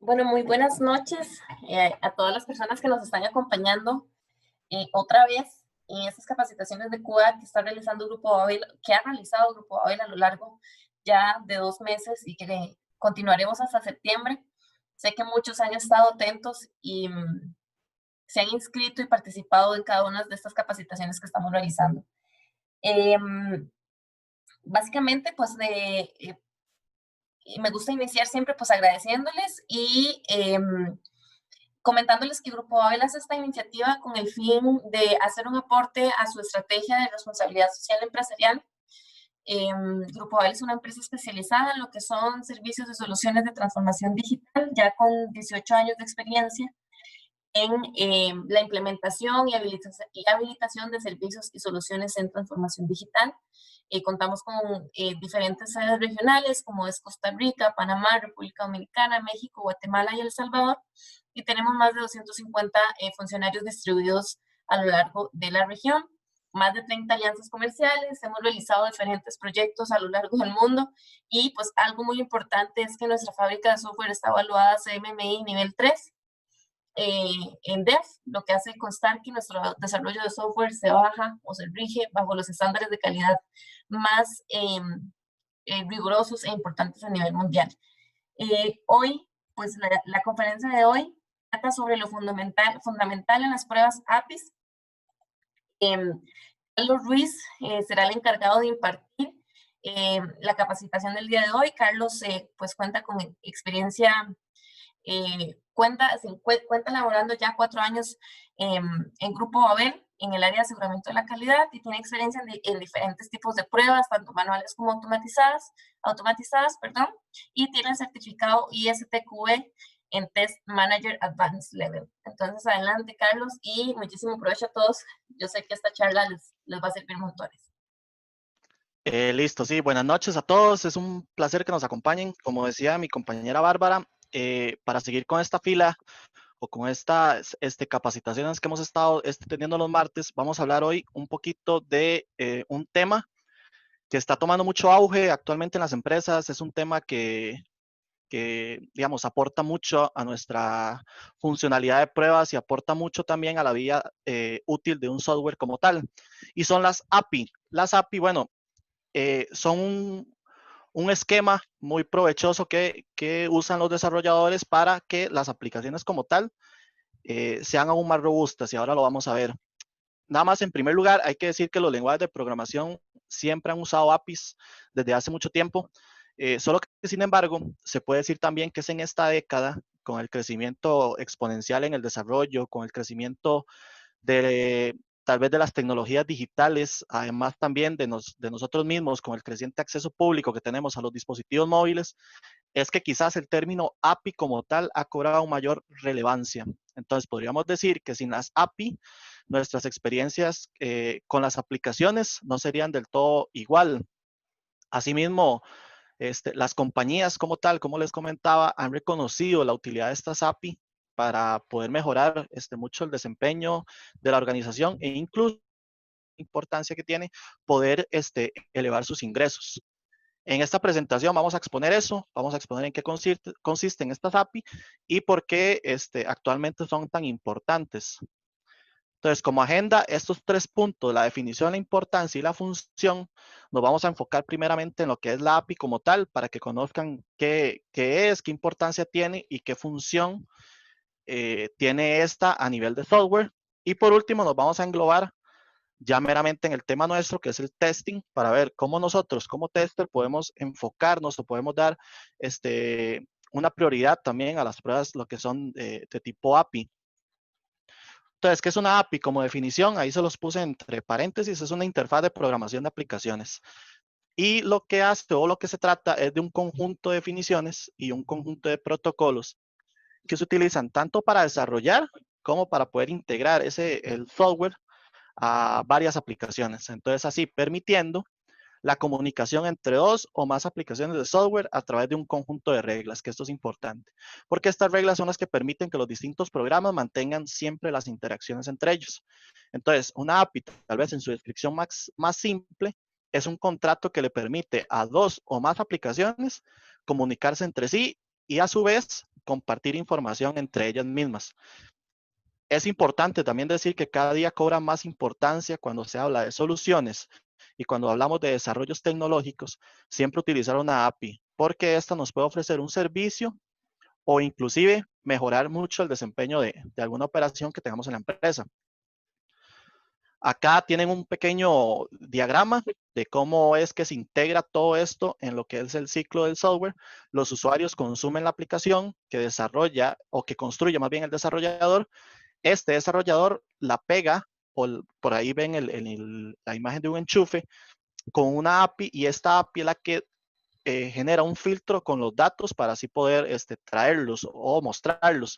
Bueno, muy buenas noches a todas las personas que nos están acompañando otra vez en estas capacitaciones de Cuba que está realizando Grupo Babel, que ha realizado Grupo Babel a lo largo ya de 2 meses y que continuaremos hasta septiembre. Sé que muchos han estado atentos y se han inscrito y participado en cada una de estas capacitaciones que estamos realizando. Básicamente, pues me gusta iniciar siempre pues agradeciéndoles y comentándoles que Grupo Babel hace esta iniciativa con el fin de hacer un aporte a su estrategia de responsabilidad social empresarial. Grupo Babel es una empresa especializada en lo que son servicios y soluciones de transformación digital, ya con 18 años de experiencia en la implementación y habilitación de servicios y soluciones en transformación digital. Contamos con diferentes sedes regionales como es Costa Rica, Panamá, República Dominicana, México, Guatemala y El Salvador, y tenemos más de 250 funcionarios distribuidos a lo largo de la región, más de 30 alianzas comerciales, hemos realizado diferentes proyectos a lo largo del mundo y pues algo muy importante es que nuestra fábrica de software está evaluada CMMI nivel 3 en DEF, lo que hace constar que nuestro desarrollo de software se baja o se rige bajo los estándares de calidad más rigurosos e importantes a nivel mundial. Hoy, pues la conferencia de hoy trata sobre lo fundamental en las pruebas APIs. Carlos Ruiz será el encargado de impartir la capacitación del día de hoy. Carlos pues cuenta con experiencia cuenta laborando ya 4 años en Grupo Babel en el área de aseguramiento de la calidad y tiene experiencia en diferentes tipos de pruebas, tanto manuales como automatizadas, y tiene el certificado ISTQB en Test Manager Advanced Level. Entonces, adelante, Carlos, y muchísimo provecho a todos. Yo sé que esta charla les va a servir montones. Listo, sí, buenas noches a todos. Es un placer que nos acompañen. Como decía mi compañera Bárbara, para seguir con esta fila o con estas capacitaciones que hemos estado teniendo los martes, vamos a hablar hoy un poquito de un tema que está tomando mucho auge actualmente en las empresas. Es un tema que digamos, aporta mucho a nuestra funcionalidad de pruebas y aporta mucho también a la vida útil de un software como tal. Y son las API. Las API, bueno, son un esquema muy provechoso que usan los desarrolladores para que las aplicaciones como tal sean aún más robustas, y ahora lo vamos a ver. Nada más, en primer lugar, hay que decir que los lenguajes de programación siempre han usado APIs desde hace mucho tiempo, solo que, sin embargo, se puede decir también que es en esta década, con el crecimiento exponencial en el desarrollo, con el crecimiento de tal vez de las tecnologías digitales, además también de nosotros mismos, con el creciente acceso público que tenemos a los dispositivos móviles, es que quizás el término API como tal ha cobrado mayor relevancia. Entonces, podríamos decir que sin las API, nuestras experiencias con las aplicaciones no serían del todo igual. Asimismo, las compañías como tal, como les comentaba, han reconocido la utilidad de estas API para poder mejorar mucho el desempeño de la organización e incluso la importancia que tiene poder elevar sus ingresos. En esta presentación vamos a exponer eso, vamos a exponer en qué consisten estas API y por qué actualmente son tan importantes. Entonces, como agenda, estos 3 puntos, la definición, la importancia y la función, nos vamos a enfocar primeramente en lo que es la API como tal, para que conozcan qué es, qué importancia tiene y qué función tiene esta a nivel de software. Y por último, nos vamos a englobar ya meramente en el tema nuestro, que es el testing, para ver cómo nosotros como tester podemos enfocarnos o podemos dar una prioridad también a las pruebas, lo que son de tipo API. Entonces, ¿qué es una API? Como definición, ahí se los puse entre paréntesis, es una interfaz de programación de aplicaciones. Y lo que hace o lo que se trata es de un conjunto de definiciones y un conjunto de protocolos que se utilizan tanto para desarrollar como para poder integrar el software a varias aplicaciones. Entonces, así permitiendo la comunicación entre 2 o más aplicaciones de software a través de un conjunto de reglas, que esto es importante, porque estas reglas son las que permiten que los distintos programas mantengan siempre las interacciones entre ellos. Entonces, una API, tal vez en su descripción más simple, es un contrato que le permite a 2 o más aplicaciones comunicarse entre sí y a su vez compartir información entre ellas mismas. Es importante también decir que cada día cobra más importancia cuando se habla de soluciones y cuando hablamos de desarrollos tecnológicos, siempre utilizar una API, porque esta nos puede ofrecer un servicio o inclusive mejorar mucho el desempeño de alguna operación que tengamos en la empresa. Acá tienen un pequeño diagrama de cómo es que se integra todo esto en lo que es el ciclo del software. Los usuarios consumen la aplicación que desarrolla o que construye más bien el desarrollador. Este desarrollador la pega, por ahí ven la imagen de un enchufe, con una API, y esta API es la que genera un filtro con los datos para así poder traerlos o mostrarlos.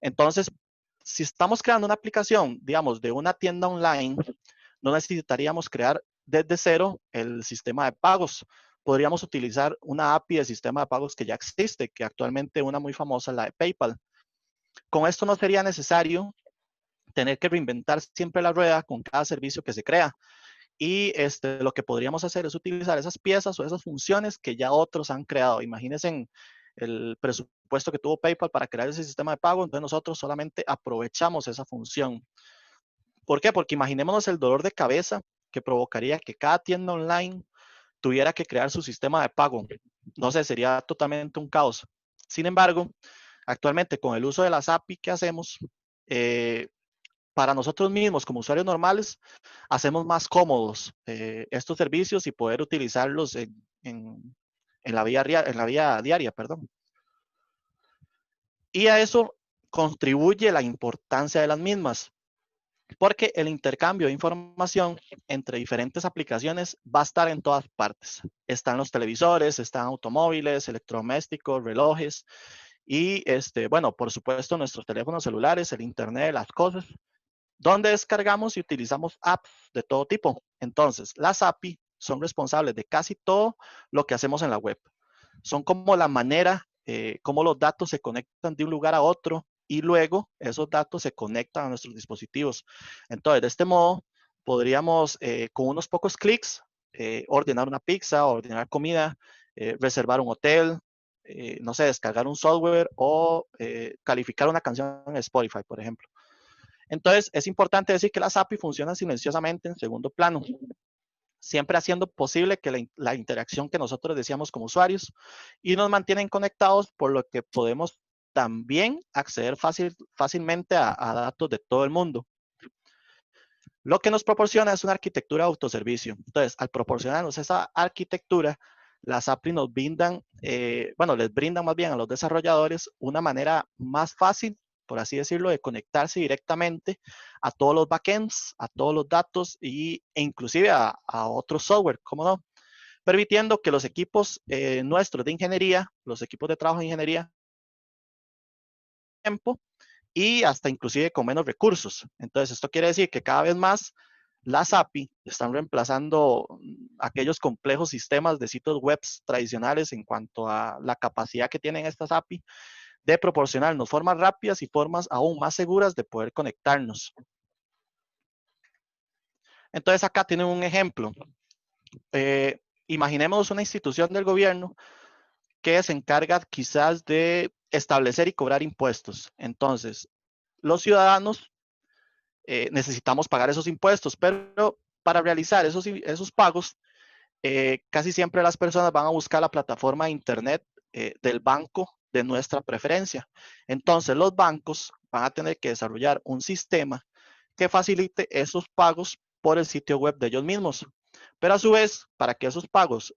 Entonces, si estamos creando una aplicación, digamos, de una tienda online, no necesitaríamos crear desde cero el sistema de pagos. Podríamos utilizar una API de sistema de pagos que ya existe, que actualmente una muy famosa es la de PayPal. Con esto no sería necesario tener que reinventar siempre la rueda con cada servicio que se crea. Y lo que podríamos hacer es utilizar esas piezas o esas funciones que ya otros han creado. Imagínense el presupuesto que tuvo PayPal para crear ese sistema de pago, entonces nosotros solamente aprovechamos esa función. ¿Por qué? Porque imaginémonos el dolor de cabeza que provocaría que cada tienda online tuviera que crear su sistema de pago. No sé, sería totalmente un caos. Sin embargo, actualmente con el uso de las API que hacemos, para nosotros mismos como usuarios normales, hacemos más cómodos estos servicios y poder utilizarlos en la vía diaria, perdón. Y a eso contribuye la importancia de las mismas, porque el intercambio de información entre diferentes aplicaciones va a estar en todas partes. Están los televisores, están automóviles, electrodomésticos, relojes y, bueno, por supuesto, nuestros teléfonos celulares, el internet, las cosas, donde descargamos y utilizamos apps de todo tipo. Entonces, las API son responsables de casi todo lo que hacemos en la web. Son como la manera, como los datos se conectan de un lugar a otro y luego esos datos se conectan a nuestros dispositivos. Entonces, de este modo, podríamos con unos pocos clics ordenar una pizza, ordenar comida, reservar un hotel, no sé, descargar un software o calificar una canción en Spotify, por ejemplo. Entonces, es importante decir que las API funcionan silenciosamente en segundo plano, siempre haciendo posible que la interacción que nosotros deseamos como usuarios, y nos mantienen conectados, por lo que podemos también acceder fácilmente a datos de todo el mundo. Lo que nos proporciona es una arquitectura de autoservicio. Entonces, al proporcionarnos esa arquitectura, las API nos brindan, les brindan más bien a los desarrolladores una manera más fácil, por así decirlo, de conectarse directamente a todos los backends, a todos los datos e inclusive a otros software, ¿cómo no? Permitiendo que los equipos nuestros de ingeniería, los equipos de trabajo de ingeniería, tiempo y hasta inclusive con menos recursos. Entonces, esto quiere decir que cada vez más las API están reemplazando aquellos complejos sistemas de sitios web tradicionales en cuanto a la capacidad que tienen estas API de proporcionarnos formas rápidas y formas aún más seguras de poder conectarnos. Entonces, acá tienen un ejemplo. Imaginemos una institución del gobierno que se encarga quizás de establecer y cobrar impuestos. Entonces, los ciudadanos necesitamos pagar esos impuestos, pero para realizar esos pagos, casi siempre las personas van a buscar la plataforma de internet del banco de nuestra preferencia. Entonces, los bancos van a tener que desarrollar un sistema que facilite esos pagos por el sitio web de ellos mismos. Pero a su vez, para que esos pagos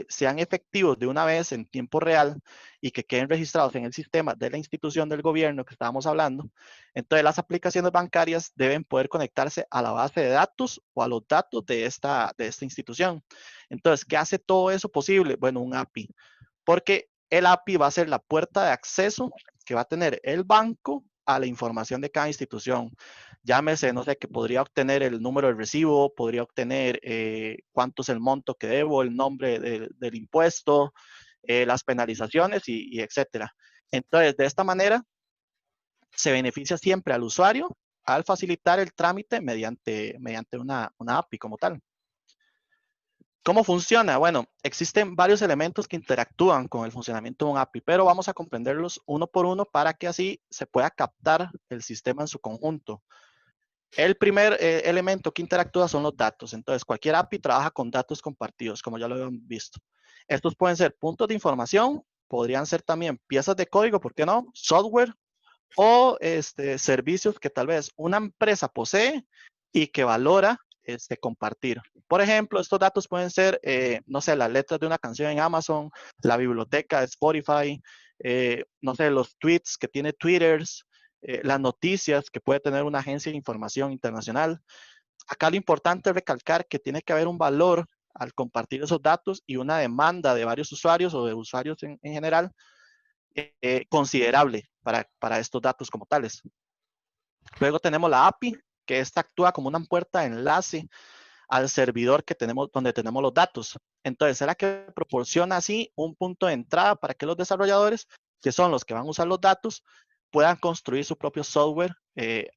sean efectivos de una vez en tiempo real y que queden registrados en el sistema de la institución del gobierno que estábamos hablando, entonces las aplicaciones bancarias deben poder conectarse a la base de datos o a los datos de esta institución. Entonces, ¿qué hace todo eso posible? Bueno, un API, porque el API va a ser la puerta de acceso que va a tener el banco a la información de cada institución. Llámese, no sé, que podría obtener el número del recibo, podría obtener cuánto es el monto que debo, el nombre del impuesto, las penalizaciones y etcétera. Entonces, de esta manera, se beneficia siempre al usuario al facilitar el trámite mediante una API como tal. ¿Cómo funciona? Bueno, existen varios elementos que interactúan con el funcionamiento de un API, pero vamos a comprenderlos uno por uno para que así se pueda captar el sistema en su conjunto. El primer elemento que interactúa son los datos. Entonces, cualquier API trabaja con datos compartidos, como ya lo habían visto. Estos pueden ser puntos de información, podrían ser también piezas de código, ¿por qué no? Software o servicios que tal vez una empresa posee y que valora compartir. Por ejemplo, estos datos pueden ser, no sé, las letras de una canción en Amazon, la biblioteca de Spotify, no sé, los tweets que tiene Twitter, las noticias que puede tener una agencia de información internacional. Acá lo importante es recalcar que tiene que haber un valor al compartir esos datos y una demanda de varios usuarios o de usuarios en general considerable para estos datos como tales. Luego tenemos la API, que esta actúa como una puerta de enlace al servidor que tenemos, donde tenemos los datos. Entonces, será que proporciona así un punto de entrada para que los desarrolladores, que son los que van a usar los datos, puedan construir su propio software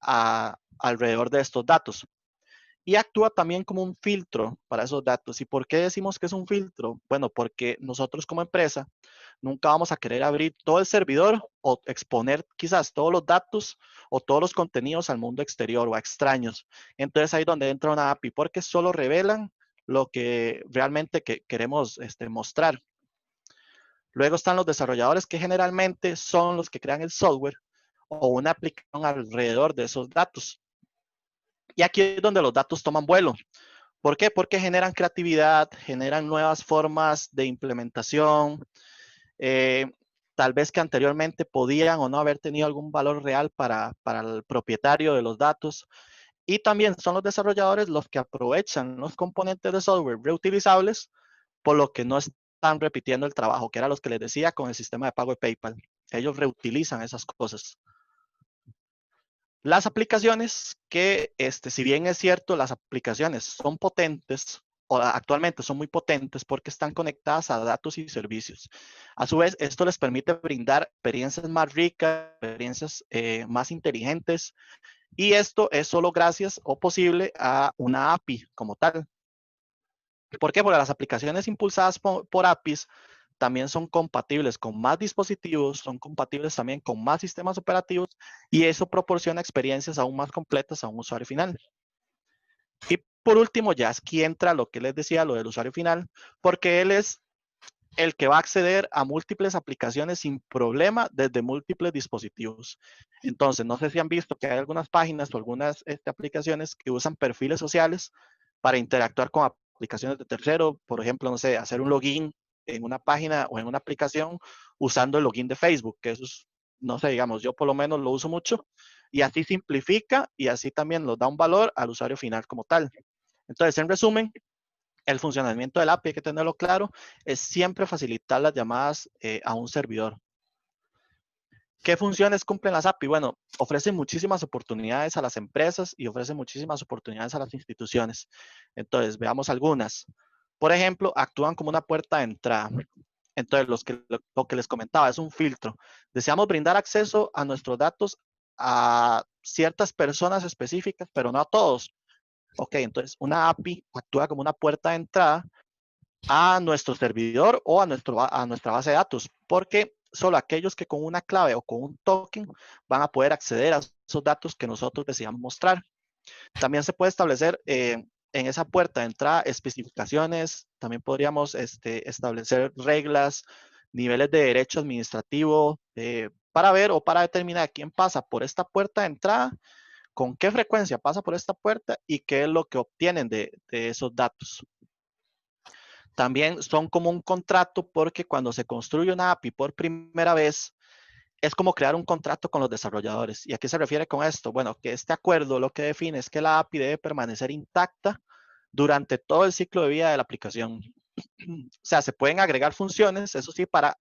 alrededor de estos datos. Y actúa también como un filtro para esos datos. ¿Y por qué decimos que es un filtro? Bueno, porque nosotros como empresa nunca vamos a querer abrir todo el servidor o exponer quizás todos los datos o todos los contenidos al mundo exterior o a extraños. Entonces ahí es donde entra una API, porque solo revelan lo que realmente queremos mostrar. Luego están los desarrolladores, que generalmente son los que crean el software o una aplicación alrededor de esos datos. Y aquí es donde los datos toman vuelo. ¿Por qué? Porque generan creatividad, generan nuevas formas de implementación, eh, tal vez que anteriormente podían o no haber tenido algún valor real para el propietario de los datos. Y también son los desarrolladores los que aprovechan los componentes de software reutilizables, por lo que no están repitiendo el trabajo, que era los que les decía con el sistema de pago de PayPal. Ellos reutilizan esas cosas. Las aplicaciones que, si bien es cierto, las aplicaciones son potentes, o actualmente son muy potentes porque están conectadas a datos y servicios. A su vez, esto les permite brindar experiencias más ricas, experiencias más inteligentes, y esto es solo gracias o posible a una API como tal. ¿Por qué? Porque las aplicaciones impulsadas por APIs también son compatibles con más dispositivos, son compatibles también con más sistemas operativos, y eso proporciona experiencias aún más completas a un usuario final. Y por último, ya aquí entra lo que les decía, lo del usuario final, porque él es el que va a acceder a múltiples aplicaciones sin problema desde múltiples dispositivos. Entonces, no sé si han visto que hay algunas páginas o algunas aplicaciones que usan perfiles sociales para interactuar con aplicaciones de tercero. Por ejemplo, no sé, hacer un login en una página o en una aplicación usando el login de Facebook, que eso es, no sé, digamos, yo por lo menos lo uso mucho, y así simplifica y así también nos da un valor al usuario final como tal. Entonces, en resumen, el funcionamiento del API, hay que tenerlo claro, es siempre facilitar las llamadas a un servidor. ¿Qué funciones cumplen las API? Bueno, ofrecen muchísimas oportunidades a las empresas y ofrecen muchísimas oportunidades a las instituciones. Entonces, veamos algunas. Por ejemplo, actúan como una puerta de entrada. Entonces, lo que les comentaba es un filtro. Deseamos brindar acceso a nuestros datos a ciertas personas específicas, pero no a todos. Ok, entonces una API actúa como una puerta de entrada a nuestro servidor o a nuestra base de datos, porque solo aquellos que con una clave o con un token van a poder acceder a esos datos que nosotros deseamos mostrar. También se puede establecer en esa puerta de entrada especificaciones, también podríamos establecer reglas, niveles de derecho administrativo, para ver o para determinar quién pasa por esta puerta de entrada, con qué frecuencia pasa por esta puerta y qué es lo que obtienen de esos datos. También son como un contrato, porque cuando se construye una API por primera vez, es como crear un contrato con los desarrolladores. ¿Y a qué se refiere con esto? Bueno, que este acuerdo lo que define es que la API debe permanecer intacta durante todo el ciclo de vida de la aplicación. O sea, se pueden agregar funciones, eso sí, para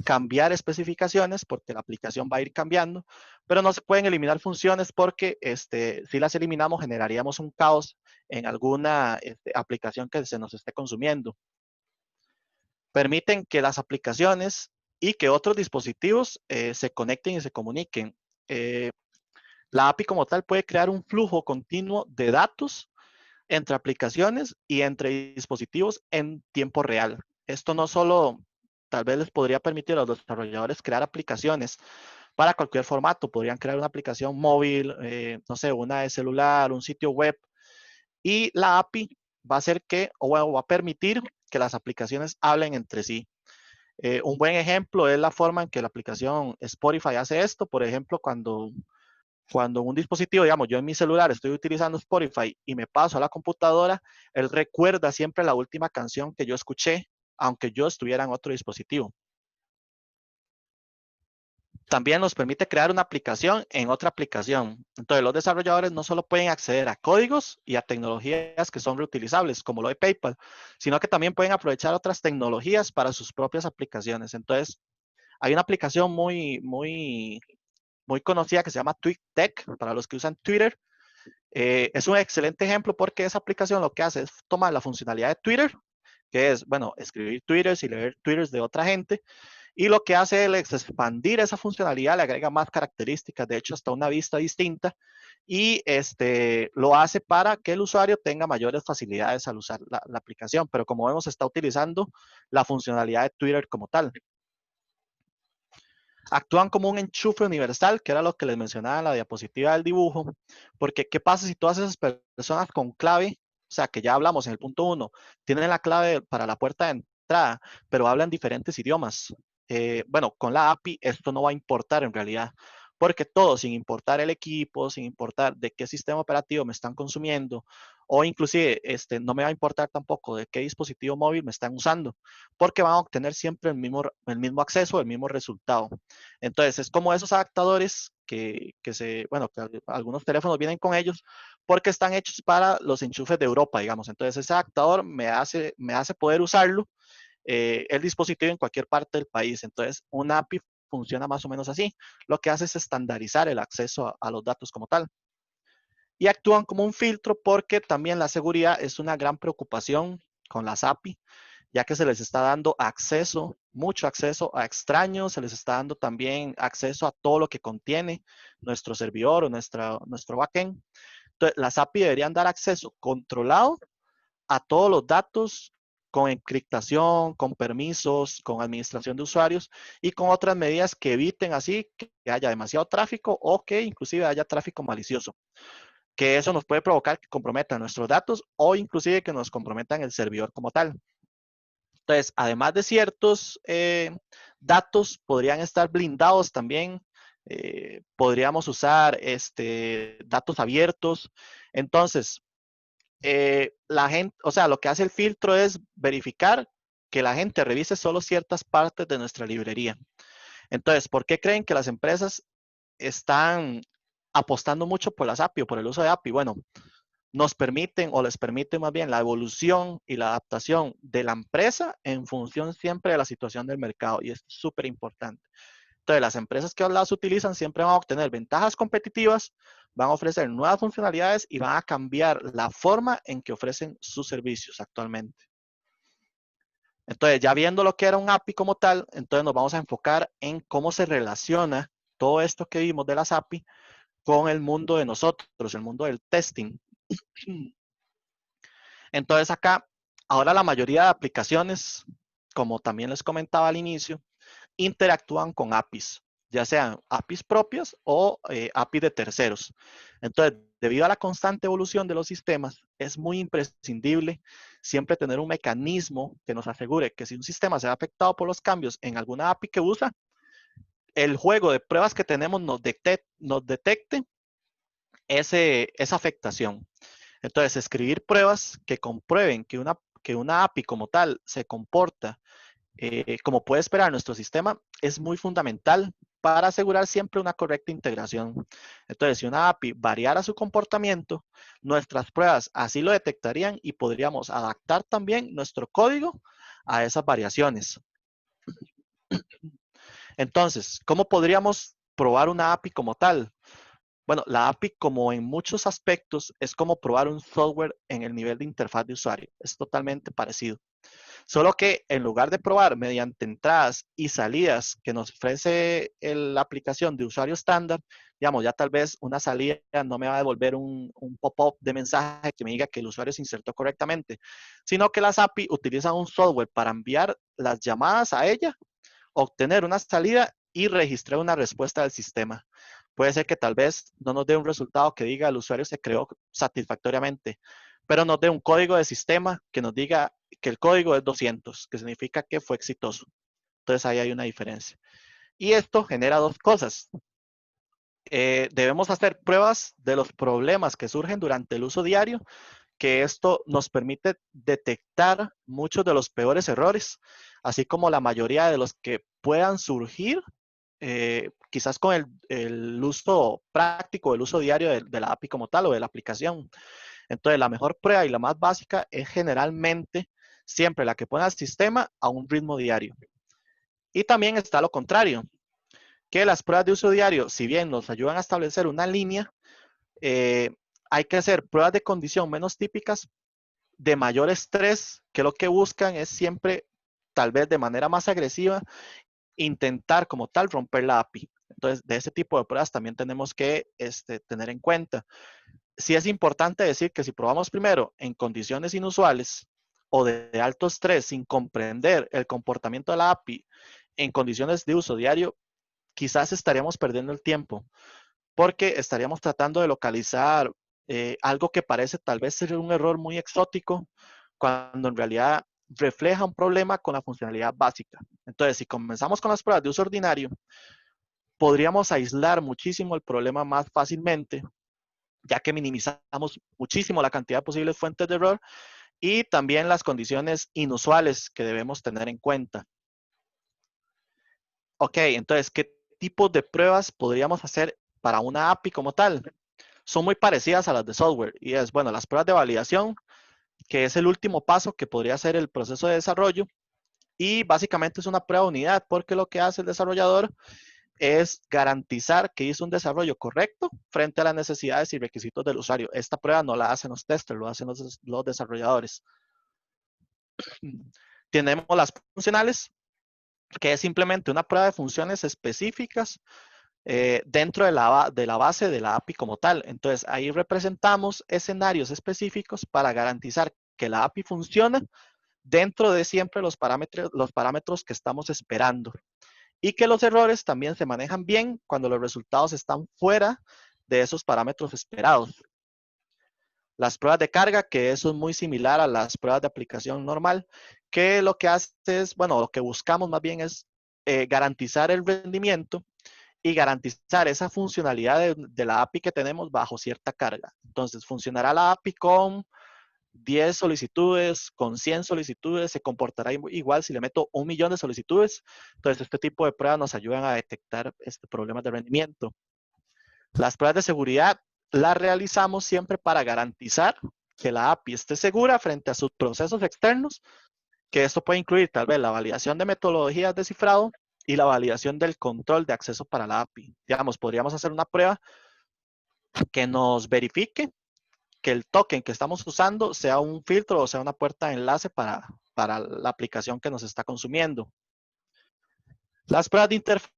cambiar especificaciones, porque la aplicación va a ir cambiando, pero no se pueden eliminar funciones, porque si las eliminamos generaríamos un caos en alguna aplicación que se nos esté consumiendo. Permiten que las aplicaciones y que otros dispositivos se conecten y se comuniquen. La API como tal puede crear un flujo continuo de datos entre aplicaciones y entre dispositivos en tiempo real. Esto no solo tal vez les podría permitir a los desarrolladores crear aplicaciones para cualquier formato. Podrían crear una aplicación móvil, no sé, una de celular, un sitio web. Y la API va a hacer que, o va a permitir que las aplicaciones hablen entre sí. Un buen ejemplo es la forma en que la aplicación Spotify hace esto. Por ejemplo, cuando un dispositivo, digamos, yo en mi celular estoy utilizando Spotify y me paso a la computadora, él recuerda siempre la última canción que yo escuché, aunque yo estuviera en otro dispositivo. También nos permite crear una aplicación en otra aplicación. Entonces, los desarrolladores no solo pueden acceder a códigos y a tecnologías que son reutilizables, como lo de PayPal, sino que también pueden aprovechar otras tecnologías para sus propias aplicaciones. Entonces, hay una aplicación muy conocida que se llama TweetDeck, para los que usan Twitter. Es un excelente ejemplo porque esa aplicación lo que hace es tomar la funcionalidad de Twitter, que es, bueno, escribir twitters y leer twitters de otra gente, y lo que hace es expandir esa funcionalidad, le agrega más características, de hecho hasta una vista distinta, y lo hace para que el usuario tenga mayores facilidades al usar la aplicación, pero como vemos está utilizando la funcionalidad de Twitter como tal. Actúan como un enchufe universal, que era lo que les mencionaba en la diapositiva del dibujo, porque ¿qué pasa si todas esas personas con clave, o sea, que ya hablamos en el punto 1, tienen la clave para la puerta de entrada, pero hablan diferentes idiomas? Bueno, con la API esto no va a importar en realidad, porque todo, sin importar el equipo, sin importar de qué sistema operativo me están consumiendo, o inclusive no me va a importar tampoco de qué dispositivo móvil me están usando, porque van a obtener siempre el mismo acceso, el mismo resultado. Entonces, es como esos adaptadores bueno, que algunos teléfonos vienen con ellos porque están hechos para los enchufes de Europa, digamos. Entonces, ese adaptador me hace poder usarlo el dispositivo en cualquier parte del país. Entonces, una API funciona más o menos así. Lo que hace es estandarizar el acceso a los datos como tal. Y actúan como un filtro porque también la seguridad es una gran preocupación con las API, ya que se les está dando acceso, mucho acceso a extraños, se les está dando también acceso a todo lo que contiene nuestro servidor o nuestro backend. Entonces, las API deberían dar acceso controlado a todos los datos con encriptación, con permisos, con administración de usuarios y con otras medidas que eviten así que haya demasiado tráfico o que inclusive haya tráfico malicioso, que eso nos puede provocar que comprometan nuestros datos o inclusive que nos comprometan el servidor como tal. Entonces, además de ciertos datos, podrían estar blindados también. Podríamos usar datos abiertos. Entonces, la gente, o sea, lo que hace el filtro es verificar que la gente revise solo ciertas partes de nuestra librería. Entonces, ¿por qué creen que las empresas están apostando mucho por las API o por el uso de API? Bueno, nos permiten o les permite más bien la evolución y la adaptación de la empresa en función siempre de la situación del mercado y es súper importante. Entonces, las empresas que las utilizan siempre van a obtener ventajas competitivas, van a ofrecer nuevas funcionalidades y van a cambiar la forma en que ofrecen sus servicios actualmente. Entonces, ya viendo lo que era un API como tal, entonces nos vamos a enfocar en cómo se relaciona todo esto que vimos de las API con el mundo de nosotros, el mundo del testing. Entonces acá, ahora la mayoría de aplicaciones, como también les comentaba al inicio, interactúan con APIs, ya sean APIs propias o APIs de terceros. Entonces, debido a la constante evolución de los sistemas, es muy imprescindible siempre tener un mecanismo que nos asegure que si un sistema se ve afectado por los cambios en alguna API que usa, el juego de pruebas que tenemos nos detecte esa afectación. Entonces, escribir pruebas que comprueben que una API como tal se comporta como puede esperar nuestro sistema es muy fundamental para asegurar siempre una correcta integración. Entonces, si una API variara su comportamiento, nuestras pruebas así lo detectarían y podríamos adaptar también nuestro código a esas variaciones. Entonces, ¿cómo podríamos probar una API como tal? Bueno, la API, como en muchos aspectos, es como probar un software en el nivel de interfaz de usuario. Es totalmente parecido. Solo que en lugar de probar mediante entradas y salidas que nos ofrece la aplicación de usuario estándar, digamos, ya tal vez una salida no me va a devolver un pop-up de mensaje que me diga que el usuario se insertó correctamente, sino que las API utilizan un software para enviar las llamadas a ella, obtener una salida y registrar una respuesta del sistema. Puede ser que tal vez no nos dé un resultado que diga el usuario se creó satisfactoriamente, pero nos dé un código de sistema que nos diga que el código es 200, que significa que fue exitoso. Entonces ahí hay una diferencia. Y esto genera dos cosas. Debemos hacer pruebas de los problemas que surgen durante el uso diario, que esto nos permite detectar muchos de los peores errores, así como la mayoría de los que puedan surgir, quizás con el uso práctico, el uso diario de la API como tal o de la aplicación. Entonces, la mejor prueba y la más básica es generalmente siempre la que pone al sistema a un ritmo diario. Y también está lo contrario, que las pruebas de uso diario, si bien nos ayudan a establecer una línea, hay que hacer pruebas de condición menos típicas de mayor estrés, que lo que buscan es siempre, tal vez de manera más agresiva, intentar como tal romper la API. Entonces, de ese tipo de pruebas también tenemos que tener en cuenta. Sí es importante decir que si probamos primero en condiciones inusuales o de alto estrés sin comprender el comportamiento de la API en condiciones de uso diario, quizás estaríamos perdiendo el tiempo porque estaríamos tratando de localizar algo que parece tal vez ser un error muy exótico cuando en realidad refleja un problema con la funcionalidad básica. Entonces, si comenzamos con las pruebas de uso ordinario, podríamos aislar muchísimo el problema más fácilmente, ya que minimizamos muchísimo la cantidad de posibles fuentes de error y también las condiciones inusuales que debemos tener en cuenta. Ok, entonces, ¿qué tipos de pruebas podríamos hacer para una API como tal? Son muy parecidas a las de software y es, bueno, las pruebas de validación, que es el último paso que podría ser el proceso de desarrollo y básicamente es una prueba de unidad porque lo que hace el desarrollador es garantizar que hizo un desarrollo correcto frente a las necesidades y requisitos del usuario. Esta prueba no la hacen los testers, lo hacen los desarrolladores. Tenemos las funcionales, que es simplemente una prueba de funciones específicas dentro de la base de la API como tal. Entonces, ahí representamos escenarios específicos para garantizar que la API funciona dentro de siempre los parámetros que estamos esperando. Y que los errores también se manejan bien cuando los resultados están fuera de esos parámetros esperados. Las pruebas de carga, que eso es muy similar a las pruebas de aplicación normal, que lo que hace es, bueno, lo que buscamos más bien es garantizar el rendimiento y garantizar esa funcionalidad de la API que tenemos bajo cierta carga. Entonces, funcionará la API con 10 solicitudes, con 100 solicitudes, se comportará igual si le meto 1.000.000 de solicitudes. Entonces, este tipo de pruebas nos ayudan a detectar problemas de rendimiento. Las pruebas de seguridad las realizamos siempre para garantizar que la API esté segura frente a sus procesos externos, que esto puede incluir tal vez la validación de metodologías de cifrado y la validación del control de acceso para la API. Digamos, podríamos hacer una prueba que nos verifique que el token que estamos usando sea un filtro o sea una puerta de enlace para la aplicación que nos está consumiendo. Las pruebas de interfaz,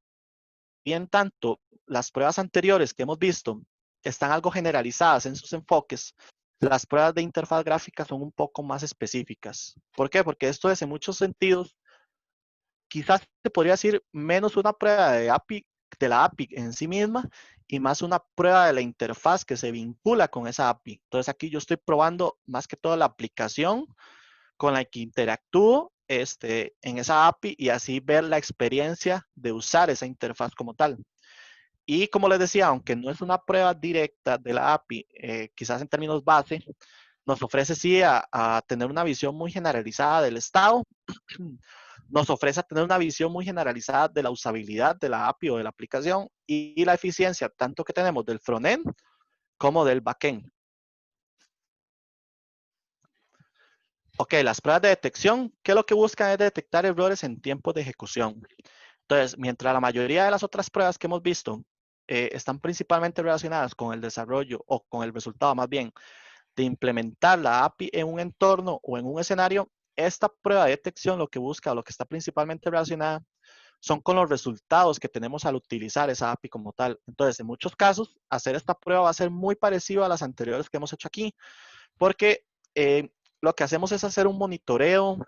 bien tanto las pruebas anteriores que hemos visto están algo generalizadas en sus enfoques, las pruebas de interfaz gráfica son un poco más específicas. ¿Por qué? Porque esto es en muchos sentidos, quizás se podría decir menos una prueba de la API en sí misma y más una prueba de la interfaz que se vincula con esa API. Entonces aquí yo estoy probando más que todo la aplicación con la que interactúo en esa API y así ver la experiencia de usar esa interfaz como tal. Y como les decía, aunque no es una prueba directa de la API, quizás en términos base, nos ofrece sí a tener una visión muy generalizada del estado, nos ofrece a tener una visión muy generalizada de la usabilidad de la API o de la aplicación y la eficiencia tanto que tenemos del frontend como del backend. Ok, las pruebas de detección, ¿qué es lo que buscan? Es detectar errores en tiempo de ejecución. Entonces, mientras la mayoría de las otras pruebas que hemos visto están principalmente relacionadas con el desarrollo o con el resultado más bien de implementar la API en un entorno o en un escenario, esta prueba de detección lo que busca, lo que está principalmente relacionada, son con los resultados que tenemos al utilizar esa API como tal. Entonces, en muchos casos, hacer esta prueba va a ser muy parecido a las anteriores que hemos hecho aquí, porque lo que hacemos es hacer un monitoreo,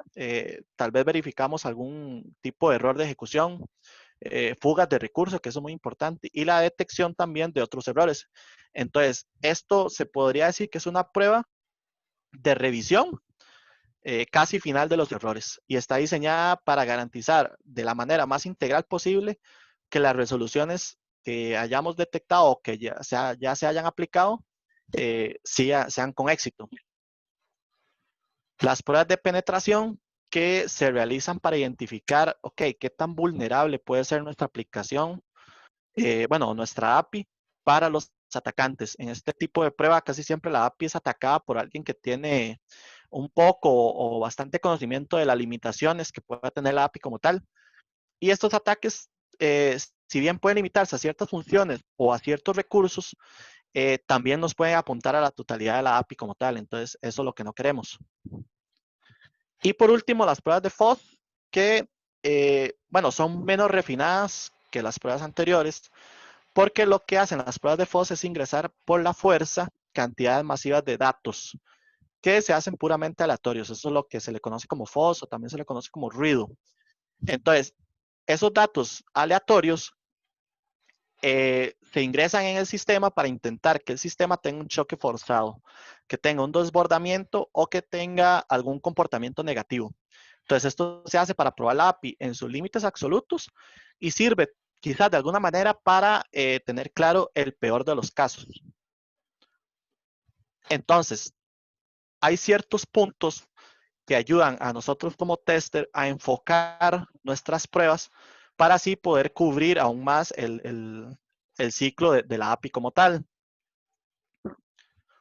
tal vez verificamos algún tipo de error de ejecución, fugas de recursos, que eso es muy importante, y la detección también de otros errores. Entonces, esto se podría decir que es una prueba de revisión casi final de los errores y está diseñada para garantizar de la manera más integral posible que las resoluciones que hayamos detectado o que ya se hayan aplicado sean con éxito. Las pruebas de penetración que se realizan para identificar, ok, qué tan vulnerable puede ser nuestra aplicación, bueno, nuestra API para los atacantes. En este tipo de prueba casi siempre la API es atacada por alguien que tiene un poco o bastante conocimiento de las limitaciones que pueda tener la API como tal. Y estos ataques, si bien pueden limitarse a ciertas funciones o a ciertos recursos, también nos pueden apuntar a la totalidad de la API como tal. Entonces, eso es lo que no queremos. Y por último, las pruebas de FOSS, que, bueno, son menos refinadas que las pruebas anteriores, porque lo que hacen las pruebas de FOSS es ingresar por la fuerza cantidades masivas de datos que se hacen puramente aleatorios. Eso es lo que se le conoce como FOSS o también se le conoce como ruido. Entonces, esos datos aleatorios se ingresan en el sistema para intentar que el sistema tenga un choque forzado, que tenga un desbordamiento o que tenga algún comportamiento negativo. Entonces, esto se hace para probar la API en sus límites absolutos y sirve quizás de alguna manera para tener claro el peor de los casos. Entonces, hay ciertos puntos que ayudan a nosotros como tester a enfocar nuestras pruebas para así poder cubrir aún más el ciclo de la API como tal.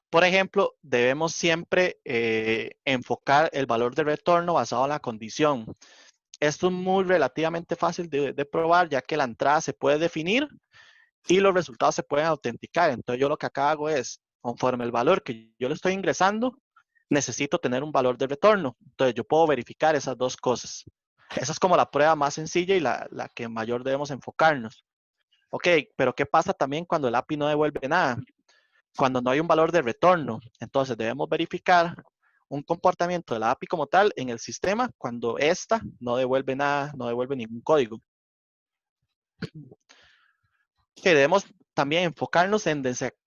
Por ejemplo, debemos siempre enfocar el valor de retorno basado en la condición. Esto es muy relativamente fácil de probar, ya que la entrada se puede definir y los resultados se pueden autenticar. Entonces, yo lo que acá hago es, conforme el valor que yo le estoy ingresando, necesito tener un valor de retorno. Entonces, yo puedo verificar esas dos cosas. Esa es como la prueba más sencilla y la que mayor debemos enfocarnos. Ok, pero ¿qué pasa también cuando el API no devuelve nada? Cuando no hay un valor de retorno. Entonces, debemos verificar un comportamiento de la API como tal en el sistema cuando ésta no devuelve nada, no devuelve ningún código. Que debemos también enfocarnos en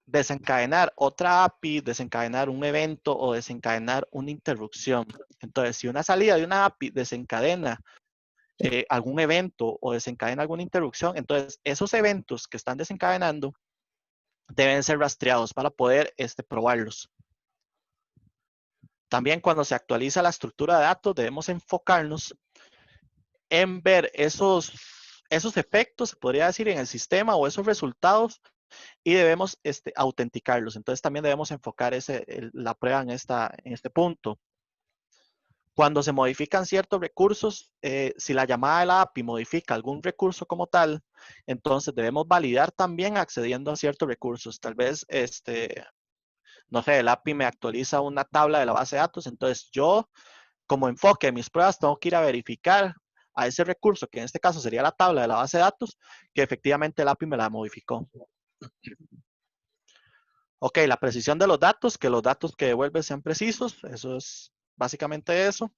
desencadenar otra API, desencadenar un evento o desencadenar una interrupción. Entonces, si una salida de una API desencadena algún evento o desencadena alguna interrupción, entonces esos eventos que están desencadenando deben ser rastreados para poder probarlos. También cuando se actualiza la estructura de datos, debemos enfocarnos en ver esos efectos, se podría decir, en el sistema o esos resultados y debemos autenticarlos. Entonces también debemos enfocar la prueba en este punto. Cuando se modifican ciertos recursos, si la llamada de la API modifica algún recurso como tal, entonces debemos validar también accediendo a ciertos recursos. Tal vez, no sé, el API me actualiza una tabla de la base de datos, entonces yo, como enfoque de mis pruebas, tengo que ir a verificar a ese recurso, que en este caso sería la tabla de la base de datos, que efectivamente el API me la modificó. Ok, la precisión de los datos, que los datos que devuelve sean precisos, eso es básicamente eso.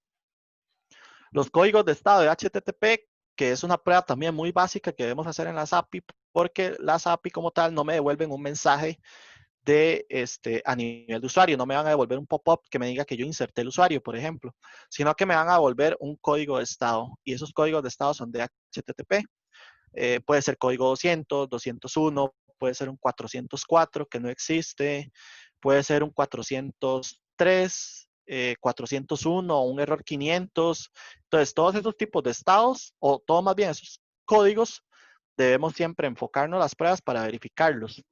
Los códigos de estado de HTTP, que es una prueba también muy básica que debemos hacer en las API, porque las API como tal no me devuelven un mensaje a nivel de usuario, no me van a devolver un pop-up que me diga que yo inserté el usuario, por ejemplo, sino que me van a devolver un código de estado, y esos códigos de estado son de HTTP. Puede ser código 200, 201, puede ser un 404 que no existe, puede ser un 403, 401 o un error 500. Entonces, todos esos tipos de estados, o todo más bien esos códigos, debemos siempre enfocarnos las pruebas para verificarlos.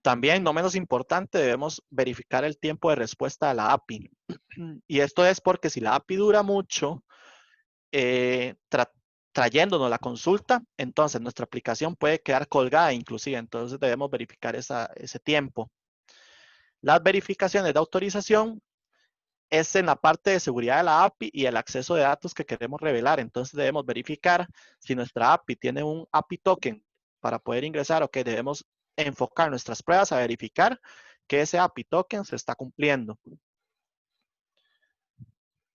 También, no menos importante, debemos verificar el tiempo de respuesta de la API. Y esto es porque si la API dura mucho, trayéndonos la consulta, entonces nuestra aplicación puede quedar colgada inclusive, entonces debemos verificar ese tiempo. Las verificaciones de autorización es en la parte de seguridad de la API y el acceso de datos que queremos revelar. Entonces debemos verificar si nuestra API tiene un API token para poder ingresar, ok, debemos enfocar nuestras pruebas a verificar que ese API token se está cumpliendo.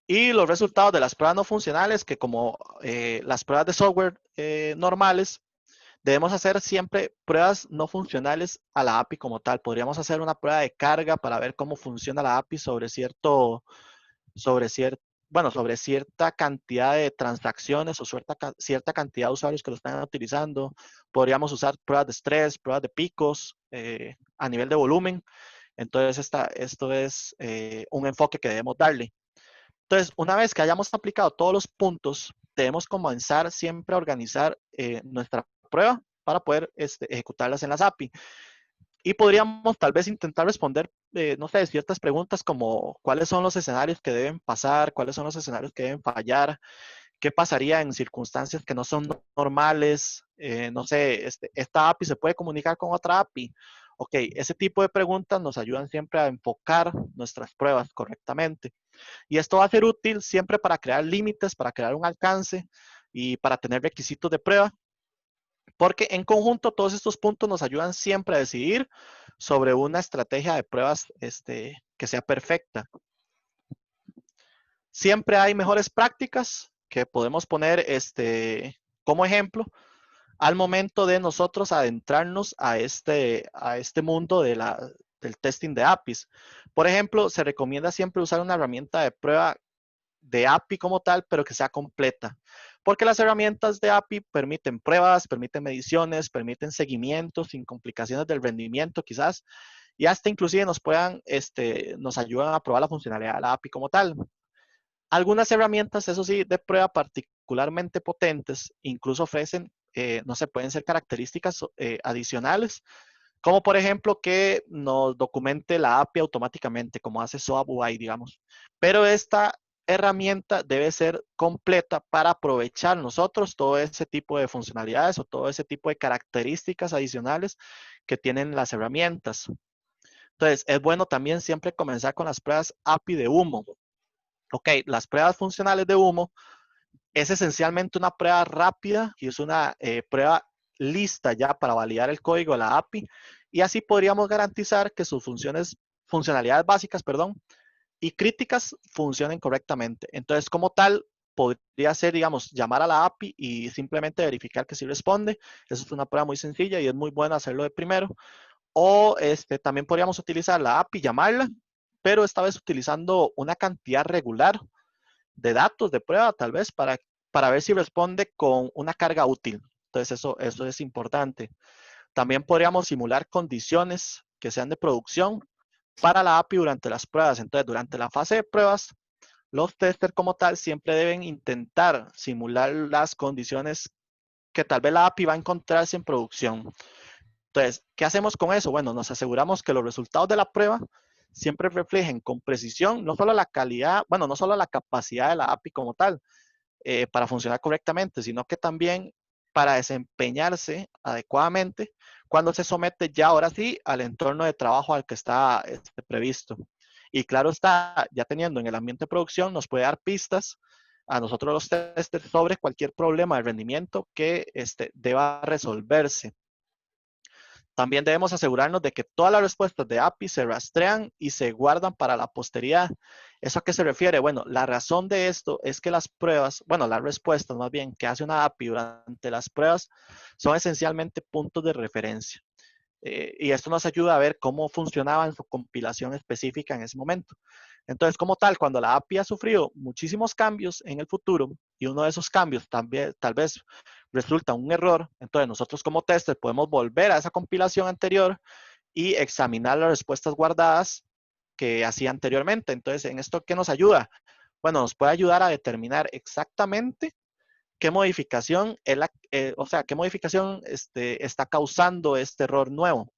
Y los resultados de las pruebas no funcionales, que como las pruebas de software normales, debemos hacer siempre pruebas no funcionales a la API como tal. Podríamos hacer una prueba de carga para ver cómo funciona la API sobre sobre cierta cantidad de transacciones o cierta cantidad de usuarios que lo están utilizando. Podríamos usar pruebas de estrés, pruebas de picos a nivel de volumen. Entonces, esto es un enfoque que debemos darle. Entonces, una vez que hayamos aplicado todos los puntos, debemos comenzar siempre a organizar nuestra prueba para poder ejecutarlas en las API. Y podríamos tal vez intentar responder, no sé, ciertas preguntas como cuáles son los escenarios que deben pasar, cuáles son los escenarios que deben fallar, qué pasaría en circunstancias que no son normales, no sé, esta API se puede comunicar con otra API. Ok, ese tipo de preguntas nos ayudan siempre a enfocar nuestras pruebas correctamente. Y esto va a ser útil siempre para crear límites, para crear un alcance y para tener requisitos de prueba, porque en conjunto todos estos puntos nos ayudan siempre a decidir sobre una estrategia de pruebas que sea perfecta. Siempre hay mejores prácticas que podemos poner como ejemplo al momento de nosotros adentrarnos a este mundo del testing de APIs. Por ejemplo, se recomienda siempre usar una herramienta de prueba de API como tal, pero que sea completa. Porque las herramientas de API permiten pruebas, permiten mediciones, permiten seguimientos sin complicaciones del rendimiento quizás, y hasta inclusive nos ayudan a probar la funcionalidad de la API como tal. Algunas herramientas, eso sí, de prueba particularmente potentes, incluso ofrecen, no sé, pueden ser características adicionales, como por ejemplo que nos documente la API automáticamente, como hace SOAP UI, digamos. Pero esta herramienta debe ser completa para aprovechar nosotros todo ese tipo de funcionalidades o todo ese tipo de características adicionales que tienen las herramientas. Entonces, es bueno también siempre comenzar con las pruebas API de humo. Ok, las pruebas funcionales de humo es esencialmente una prueba rápida y es una prueba lista ya para validar el código de la API y así podríamos garantizar que sus funcionalidades básicas, y críticas funcionen correctamente. Entonces, como tal, podría ser, digamos, llamar a la API y simplemente verificar que sí responde. Eso es una prueba muy sencilla y es muy bueno hacerlo de primero. O también podríamos utilizar la API, llamarla, pero esta vez utilizando una cantidad regular de datos de prueba, tal vez, para ver si responde con una carga útil. Entonces, eso es importante. También podríamos simular condiciones que sean de producción para la API durante las pruebas. Entonces, durante la fase de pruebas, los testers como tal siempre deben intentar simular las condiciones que tal vez la API va a encontrarse en producción. Entonces, ¿qué hacemos con eso? Bueno, nos aseguramos que los resultados de la prueba siempre reflejen con precisión no solo la calidad, bueno, no solo la capacidad de la API como tal para funcionar correctamente, sino que también para desempeñarse adecuadamente cuando se somete ya ahora sí al entorno de trabajo al que está previsto. Y claro está, ya teniendo en el ambiente de producción, nos puede dar pistas a nosotros los testers sobre cualquier problema de rendimiento que deba resolverse. También debemos asegurarnos de que todas las respuestas de API se rastrean y se guardan para la posteridad. ¿Eso a qué se refiere? Bueno, la razón de esto es que las pruebas, bueno, las respuestas más bien que hace una API durante las pruebas son esencialmente puntos de referencia. Y esto nos ayuda a ver cómo funcionaba en su compilación específica en ese momento. Entonces, como tal, cuando la API ha sufrido muchísimos cambios en el futuro y uno de esos cambios también tal vez resulta un error, entonces nosotros como tester podemos volver a esa compilación anterior y examinar las respuestas guardadas que hacía anteriormente. Entonces, ¿en esto qué nos ayuda? Bueno, nos puede ayudar a determinar exactamente qué modificación qué modificación está causando este error nuevo.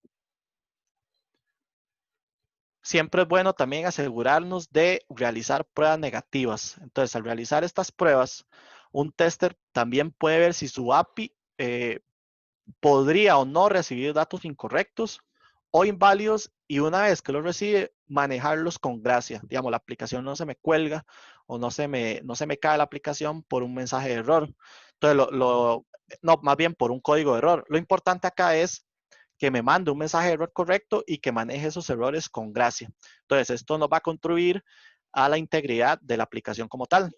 Siempre es bueno también asegurarnos de realizar pruebas negativas. Entonces, al realizar estas pruebas, un tester también puede ver si su API podría o no recibir datos incorrectos o inválidos, y una vez que los recibe, manejarlos con gracia. Digamos, la aplicación no se me cuelga o no se me cae la aplicación por un mensaje de error. Entonces, no, más bien por un código de error. Lo importante acá es que me mande un mensaje de error correcto y que maneje esos errores con gracia. Entonces, esto nos va a contribuir a la integridad de la aplicación como tal.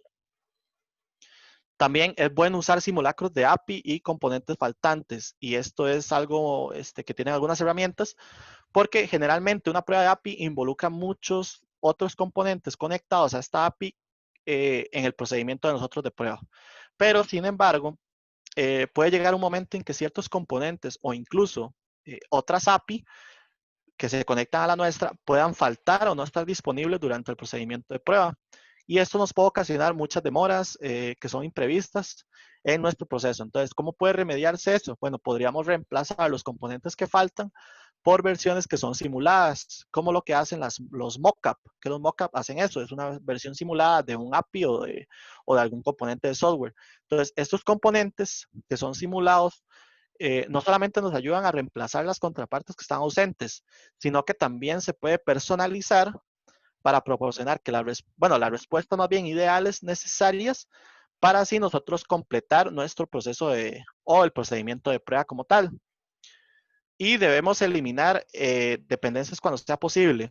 También es bueno usar simulacros de API y componentes faltantes, y esto es algo que tienen algunas herramientas, porque generalmente una prueba de API involucra muchos otros componentes conectados a esta API en el procedimiento de nosotros de prueba. Pero, sin embargo, puede llegar un momento en que ciertos componentes o incluso otras API que se conectan a la nuestra puedan faltar o no estar disponibles durante el procedimiento de prueba. Y esto nos puede ocasionar muchas demoras que son imprevistas en nuestro proceso. Entonces, ¿cómo puede remediarse eso? Bueno, podríamos reemplazar los componentes que faltan por versiones que son simuladas, como lo que hacen los mockup, que los mockup hacen eso, es una versión simulada de un API o de algún componente de software. Entonces, estos componentes que son simulados no solamente nos ayudan a reemplazar las contrapartes que están ausentes, sino que también se puede personalizar para proporcionar que las respuestas más bien ideales necesarias para así nosotros completar nuestro proceso o el procedimiento de prueba como tal. Y debemos eliminar dependencias cuando sea posible.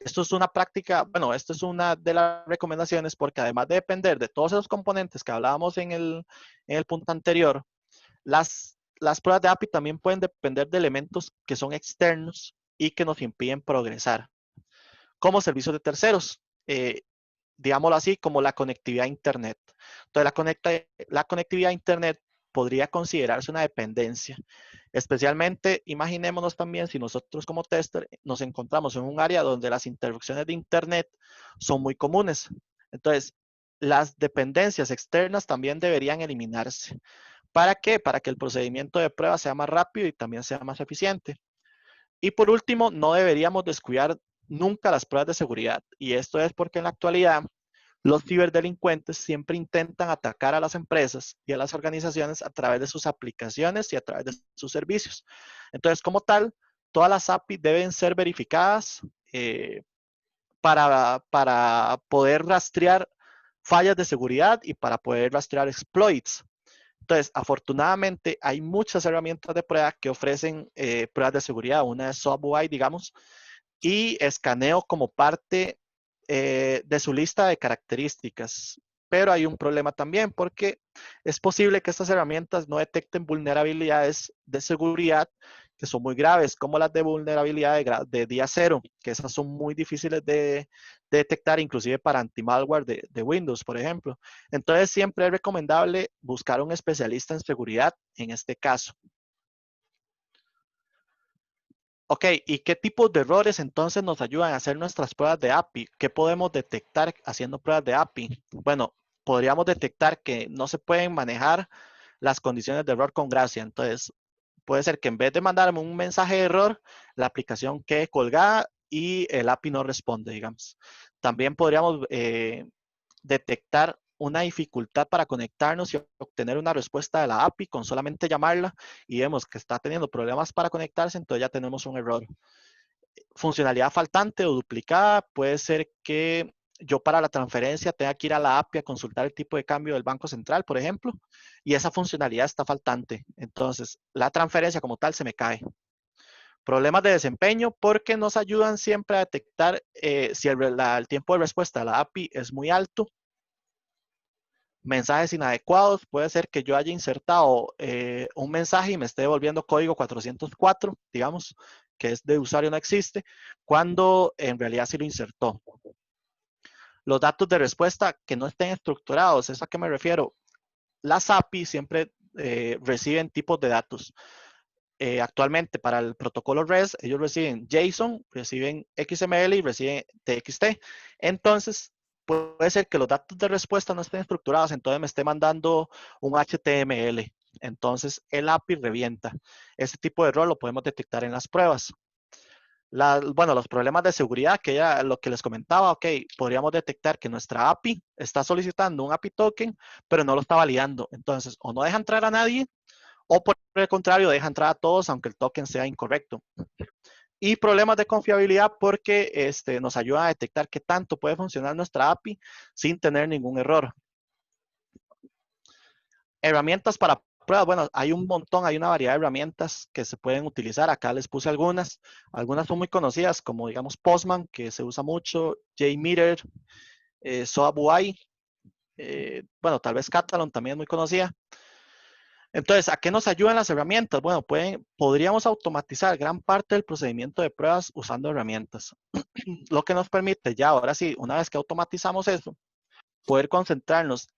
Esto es una práctica, bueno, esto es una de las recomendaciones porque además de depender de todos esos componentes que hablábamos en el punto anterior, las pruebas de API también pueden depender de elementos que son externos y que nos impiden progresar, como servicios de terceros, digámoslo así, como la conectividad a Internet. Entonces, la conectividad a Internet podría considerarse una dependencia. Especialmente, imaginémonos también si nosotros como tester nos encontramos en un área donde las interrupciones de Internet son muy comunes. Entonces, las dependencias externas también deberían eliminarse. ¿Para qué? Para que el procedimiento de prueba sea más rápido y también sea más eficiente. Y por último, no deberíamos descuidar nunca las pruebas de seguridad. Y esto es porque en la actualidad los ciberdelincuentes siempre intentan atacar a las empresas y a las organizaciones a través de sus aplicaciones y a través de sus servicios. Entonces, como tal, todas las API deben ser verificadas para poder rastrear fallas de seguridad y para poder rastrear exploits. Entonces, afortunadamente, hay muchas herramientas de prueba que ofrecen pruebas de seguridad. Una es SoftUI, digamos, y escaneo como parte de su lista de características. Pero hay un problema también porque es posible que estas herramientas no detecten vulnerabilidades de seguridad que son muy graves, como las de vulnerabilidad de día cero, que esas son muy difíciles de detectar, inclusive para anti-malware de Windows, por ejemplo. Entonces, siempre es recomendable buscar un especialista en seguridad en este caso. Ok, ¿y qué tipos de errores entonces nos ayudan a hacer nuestras pruebas de API? ¿Qué podemos detectar haciendo pruebas de API? Bueno, podríamos detectar que no se pueden manejar las condiciones de error con gracia. Entonces, puede ser que en vez de mandarme un mensaje de error, la aplicación quede colgada y el API no responde, digamos. También podríamos detectar una dificultad para conectarnos y obtener una respuesta de la API con solamente llamarla y vemos que está teniendo problemas para conectarse, entonces ya tenemos un error. Funcionalidad faltante o duplicada, puede ser que yo para la transferencia tenga que ir a la API a consultar el tipo de cambio del Banco Central, por ejemplo, y esa funcionalidad está faltante. Entonces, la transferencia como tal se me cae. Problemas de desempeño porque nos ayudan siempre a detectar si el tiempo de respuesta de la API es muy alto. Mensajes inadecuados, puede ser que yo haya insertado un mensaje y me esté devolviendo código 404, digamos, que es de usuario no existe, cuando en realidad sí lo insertó. Los datos de respuesta que no estén estructurados, ¿es a qué me refiero? Las API siempre reciben tipos de datos. Actualmente para el protocolo REST, ellos reciben JSON, reciben XML y reciben TXT. Entonces, puede ser que los datos de respuesta no estén estructurados, entonces me esté mandando un HTML. Entonces, el API revienta. Este tipo de error lo podemos detectar en las pruebas. Bueno, los problemas de seguridad, que ya lo que les comentaba, ok, podríamos detectar que nuestra API está solicitando un API token, pero no lo está validando. Entonces, o no deja entrar a nadie, o por el contrario, deja entrar a todos aunque el token sea incorrecto. Y problemas de confiabilidad porque nos ayuda a detectar qué tanto puede funcionar nuestra API sin tener ningún error. Herramientas para pruebas, bueno, hay un montón, hay una variedad de herramientas que se pueden utilizar. Acá les puse algunas. Algunas son muy conocidas, como digamos Postman, que se usa mucho, JMeter, SOAP-UI, bueno, tal vez Catalan también es muy conocida. Entonces, ¿a qué nos ayudan las herramientas? Bueno, podríamos automatizar gran parte del procedimiento de pruebas usando herramientas. Lo que nos permite ya, ahora sí, una vez que automatizamos eso, poder concentrarnos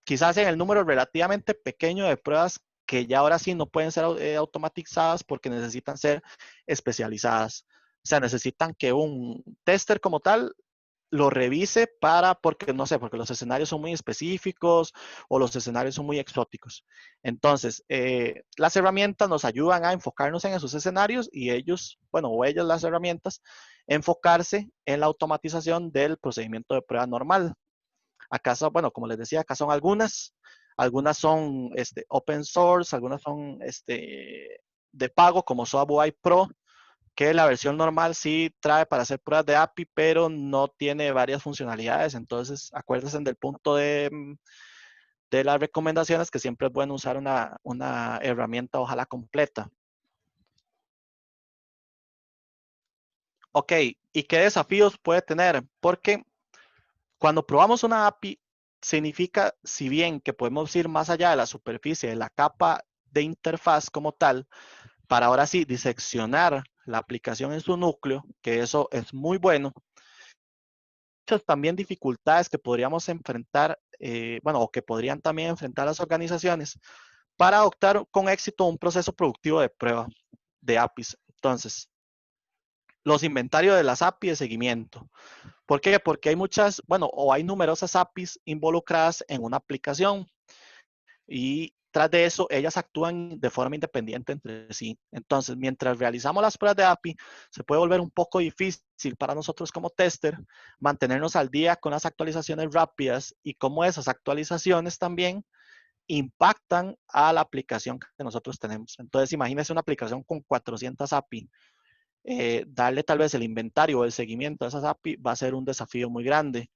quizás en el número relativamente pequeño de pruebas que ya ahora sí no pueden ser automatizadas porque necesitan ser especializadas. O sea, necesitan que un tester como tal lo revise porque no sé, porque los escenarios son muy específicos o los escenarios son muy exóticos. Entonces, las herramientas nos ayudan a enfocarnos en esos escenarios y ellos, bueno, o ellas las herramientas, enfocarse en la automatización del procedimiento de prueba normal. Acá son, bueno, como les decía, acá son algunas son open source, algunas son de pago como SOAP-UI Pro, que la versión normal sí trae para hacer pruebas de API, pero no tiene varias funcionalidades. Entonces, acuérdense del punto de las recomendaciones que siempre es bueno usar una herramienta, ojalá completa. Ok, ¿y qué desafíos puede tener? Porque cuando probamos una API, significa, si bien que podemos ir más allá de la superficie, de la capa de interfaz como tal, para ahora sí diseccionar la aplicación en su núcleo, que eso es muy bueno. Muchas también dificultades que podríamos enfrentar, bueno, o que podrían también enfrentar las organizaciones para adoptar con éxito un proceso productivo de prueba de APIs. Entonces, los inventarios de las APIs de seguimiento. ¿Por qué? Porque hay muchas, bueno, o hay numerosas APIs involucradas en una aplicación y tras de eso ellas actúan de forma independiente entre sí. Entonces, mientras realizamos las pruebas de API, se puede volver un poco difícil para nosotros como tester mantenernos al día con las actualizaciones rápidas y cómo esas actualizaciones también impactan a la aplicación que nosotros tenemos. Entonces, imagínense una aplicación con 400 API. Darle tal vez el inventario o el seguimiento a esas API va a ser un desafío muy grande.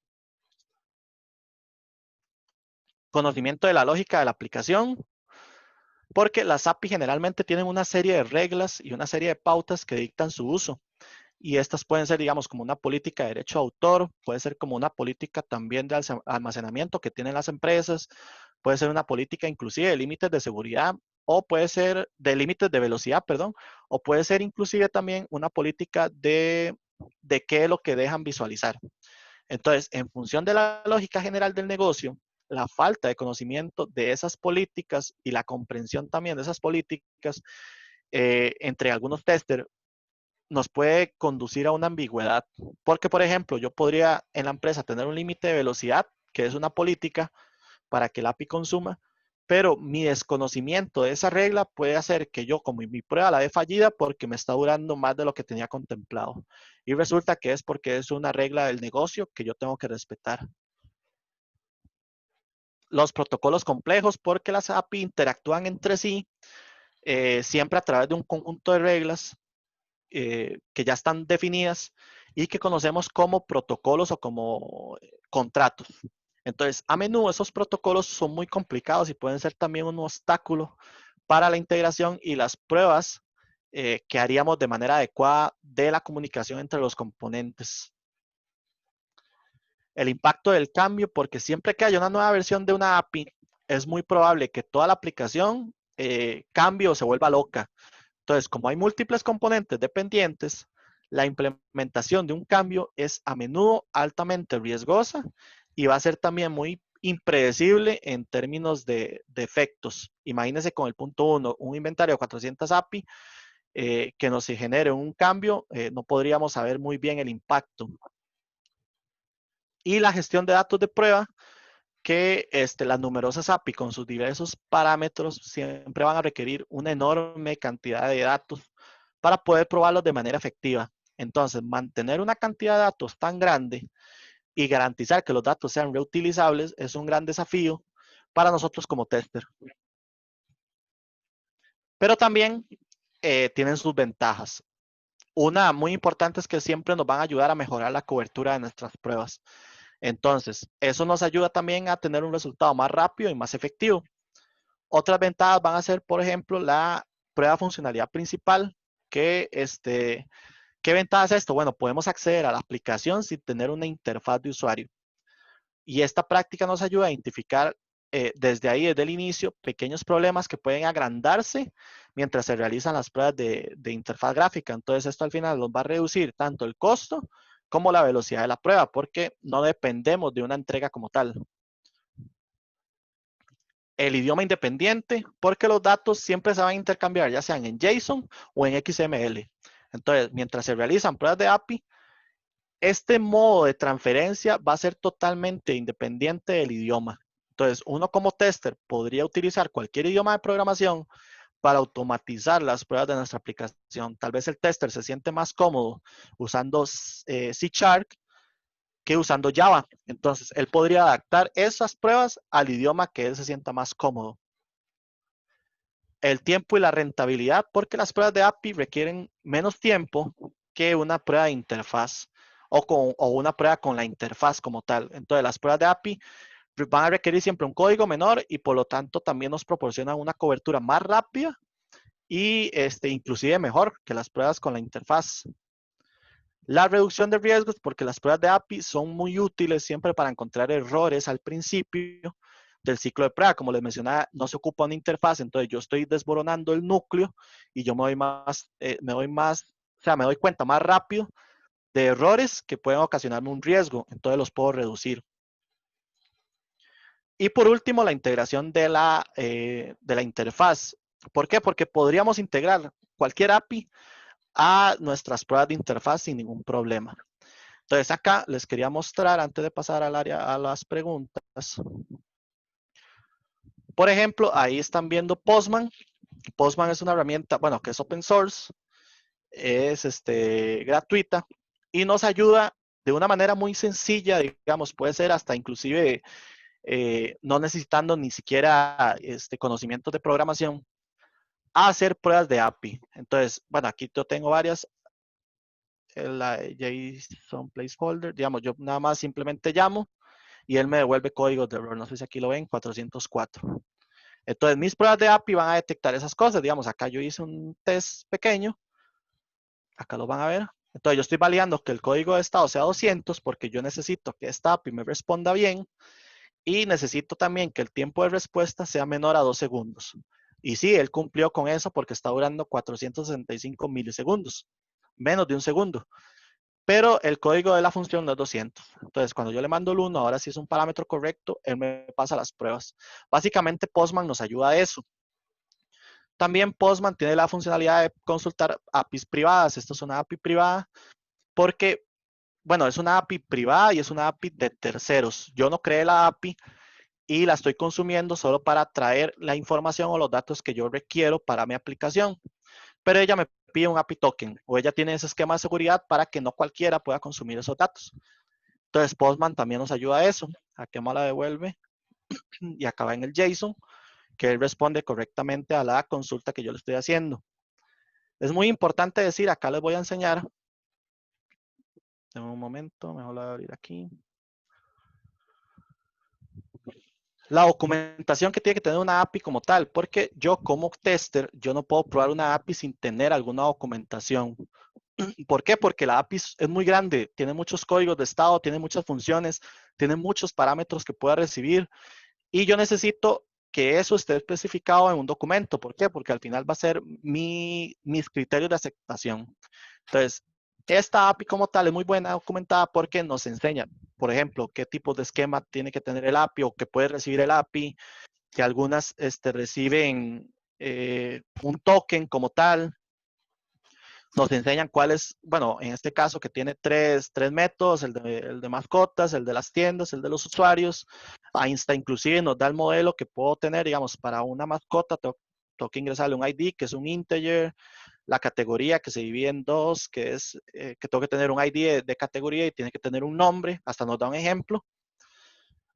Conocimiento de la lógica de la aplicación, porque las API generalmente tienen una serie de reglas y una serie de pautas que dictan su uso. Y estas pueden ser, digamos, como una política de derecho a autor, puede ser como una política también de almacenamiento que tienen las empresas, puede ser una política inclusive de límites de seguridad o puede ser de límites de velocidad, perdón, o puede ser inclusive también una política de qué es lo que dejan visualizar. Entonces, en función de la lógica general del negocio, la falta de conocimiento de esas políticas y la comprensión también de esas políticas entre algunos testers nos puede conducir a una ambigüedad. Porque, por ejemplo, yo podría en la empresa tener un límite de velocidad, que es una política para que el API consuma, pero mi desconocimiento de esa regla puede hacer que yo como mi prueba la dé fallida porque me está durando más de lo que tenía contemplado. Y resulta que es porque es una regla del negocio que yo tengo que respetar. Los protocolos complejos, porque las API interactúan entre sí, siempre a través de un conjunto de reglas que ya están definidas y que conocemos como protocolos o como contratos. Entonces, a menudo esos protocolos son muy complicados y pueden ser también un obstáculo para la integración y las pruebas que haríamos de manera adecuada de la comunicación entre los componentes. El impacto del cambio, porque siempre que haya una nueva versión de una API, es muy probable que toda la aplicación cambie o se vuelva loca. Entonces, como hay múltiples componentes dependientes, la implementación de un cambio es a menudo altamente riesgosa y va a ser también muy impredecible en términos de efectos. Imagínense con el punto 1, un inventario de 400 API que nos genere un cambio, no podríamos saber muy bien el impacto. Y la gestión de datos de prueba, que las numerosas API con sus diversos parámetros siempre van a requerir una enorme cantidad de datos para poder probarlos de manera efectiva. Entonces, mantener una cantidad de datos tan grande y garantizar que los datos sean reutilizables es un gran desafío para nosotros como tester. Pero también tienen sus ventajas. Una muy importante es que siempre nos van a ayudar a mejorar la cobertura de nuestras pruebas. Entonces, eso nos ayuda también a tener un resultado más rápido y más efectivo. Otras ventajas van a ser, por ejemplo, la prueba de funcionalidad principal, que ¿qué ventaja es esto? Bueno, podemos acceder a la aplicación sin tener una interfaz de usuario. Y esta práctica nos ayuda a identificar desde ahí, desde el inicio, pequeños problemas que pueden agrandarse mientras se realizan las pruebas de interfaz gráfica. Entonces, esto al final nos va a reducir tanto el costo como la velocidad de la prueba, porque no dependemos de una entrega como tal. El idioma independiente, porque los datos siempre se van a intercambiar, ya sean en JSON o en XML. Entonces, mientras se realizan pruebas de API, este modo de transferencia va a ser totalmente independiente del idioma. Entonces, uno como tester podría utilizar cualquier idioma de programación para automatizar las pruebas de nuestra aplicación. Tal vez el tester se siente más cómodo usando C# que usando Java. Entonces, él podría adaptar esas pruebas al idioma que él se sienta más cómodo. El tiempo y la rentabilidad, porque las pruebas de API requieren menos tiempo que una prueba de interfaz o una prueba con la interfaz como tal. Entonces, las pruebas de API van a requerir siempre un código menor y por lo tanto también nos proporcionan una cobertura más rápida y inclusive mejor que las pruebas con la interfaz. La reducción de riesgos, porque las pruebas de API son muy útiles siempre para encontrar errores al principio del ciclo de prueba. Como les mencionaba, no se ocupa una interfaz, entonces yo estoy desboronando el núcleo y yo me doy cuenta más rápido de errores que pueden ocasionarme un riesgo, entonces los puedo reducir. Y por último, la integración de la interfaz. ¿Por qué? Porque podríamos integrar cualquier API a nuestras pruebas de interfaz sin ningún problema. Entonces acá les quería mostrar, antes de pasar al área a las preguntas. Por ejemplo, ahí están viendo Postman. Postman es una herramienta, bueno, que es open source, es gratuita y nos ayuda de una manera muy sencilla, digamos, puede ser hasta inclusive no necesitando ni siquiera conocimientos de programación, a hacer pruebas de API. Entonces, bueno, aquí yo tengo varias, la JSON placeholder, digamos, yo nada más simplemente llamo y él me devuelve códigos de error. No sé si aquí lo ven, 404. Entonces, mis pruebas de API van a detectar esas cosas. Digamos, acá yo hice un test pequeño. Acá lo van a ver. Entonces, yo estoy validando que el código de estado sea 200 porque yo necesito que esta API me responda bien y necesito también que el tiempo de respuesta sea menor a 2 segundos. Y sí, él cumplió con eso porque está durando 465 milisegundos, menos de un segundo. Pero el código de la función no es 200. Entonces, cuando yo le mando el 1, ahora sí es un parámetro correcto, él me pasa las pruebas. Básicamente, Postman nos ayuda a eso. También Postman tiene la funcionalidad de consultar APIs privadas. Esto es una API privada porque, bueno, es una API privada y es una API de terceros. Yo no creé la API y la estoy consumiendo solo para traer la información o los datos que yo requiero para mi aplicación. Pero ella me pide un API token o ella tiene ese esquema de seguridad para que no cualquiera pueda consumir esos datos. Entonces, Postman también nos ayuda a eso, a que me la devuelve y acaba en el JSON, que él responde correctamente a la consulta que yo le estoy haciendo. Es muy importante decir, acá les voy a enseñar, en un momento, mejor la voy a abrir aquí. La documentación que tiene que tener una API como tal, porque yo como tester, yo no puedo probar una API sin tener alguna documentación. ¿Por qué? Porque la API es muy grande, tiene muchos códigos de estado, tiene muchas funciones, tiene muchos parámetros que pueda recibir y yo necesito que eso esté especificado en un documento. ¿Por qué? Porque al final va a ser mis criterios de aceptación. Entonces, esta API como tal es muy buena documentada porque nos enseña, por ejemplo, qué tipo de esquema tiene que tener el API o que puede recibir el API, que algunas reciben un token como tal. Nos enseñan cuáles, bueno, en este caso que tiene tres métodos, el de mascotas, el de las tiendas, el de los usuarios. Ahí está, inclusive nos da el modelo que puedo tener, digamos, para una mascota, tengo que ingresarle un ID, que es un integer, la categoría que se divide en dos, que es que tengo que tener un ID de categoría y tiene que tener un nombre, hasta nos da un ejemplo.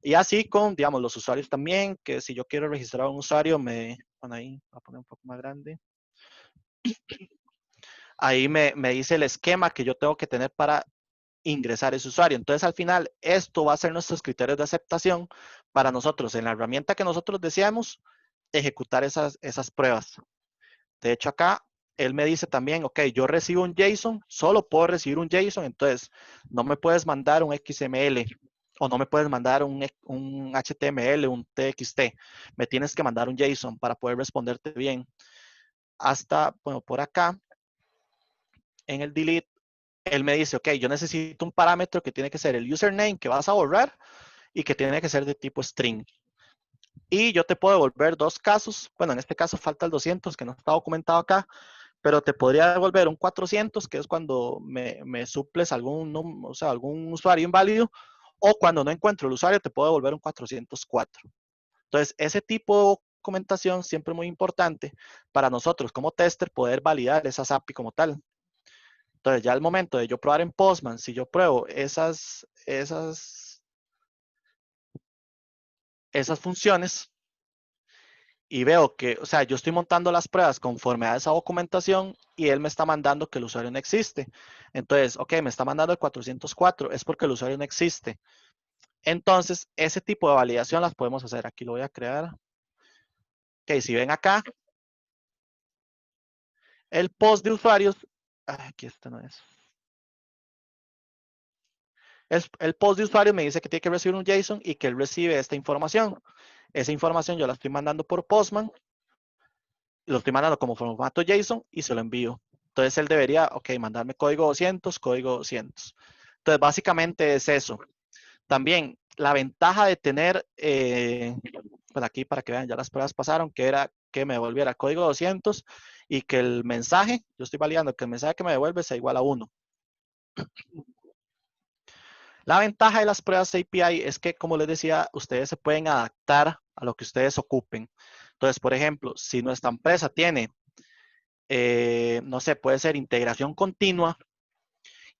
Y así con, digamos, los usuarios también, que si yo quiero registrar a un usuario, bueno, ahí voy a poner un poco más grande. ahí me dice el esquema que yo tengo que tener para ingresar ese usuario. Entonces, al final, esto va a ser nuestros criterios de aceptación para nosotros, en la herramienta que nosotros deseamos, ejecutar esas pruebas. De hecho, acá él me dice también, ok, yo recibo un JSON, solo puedo recibir un JSON, entonces no me puedes mandar un XML o no me puedes mandar un HTML, un TXT. Me tienes que mandar un JSON para poder responderte bien. Hasta, bueno, por acá, en el delete, él me dice, ok, yo necesito un parámetro que tiene que ser el username que vas a borrar y que tiene que ser de tipo string. Y yo te puedo devolver dos casos. Bueno, en este caso falta el 200, que no está documentado acá, pero te podría devolver un 400, que es cuando me suples o sea, algún usuario inválido, o cuando no encuentro el usuario, te puedo devolver un 404. Entonces, ese tipo de documentación siempre es muy importante para nosotros como tester poder validar esas API como tal. Entonces, ya al momento de yo probar en Postman, si yo pruebo esas funciones y veo que, o sea, yo estoy montando las pruebas conforme a esa documentación y él me está mandando que el usuario no existe. Entonces, ok, me está mandando el 404, es porque el usuario no existe. Entonces, ese tipo de validación las podemos hacer. Aquí lo voy a crear. Ok, si ven acá, el post de usuarios, aquí este no es. El post de usuario me dice que tiene que recibir un JSON y que él recibe esta información. Esa información yo la estoy mandando por Postman, lo estoy mandando como formato JSON y se lo envío. Entonces él debería, ok, mandarme código 200, código 200. Entonces básicamente es eso. También la ventaja de tener, pues aquí para que vean, ya las pruebas pasaron, que era que me devolviera código 200 y que el mensaje, yo estoy validando que el mensaje que me devuelve sea igual a 1. La ventaja de las pruebas API es que, como les decía, ustedes se pueden adaptar a lo que ustedes ocupen. Entonces, por ejemplo, si nuestra empresa tiene, no sé, puede ser integración continua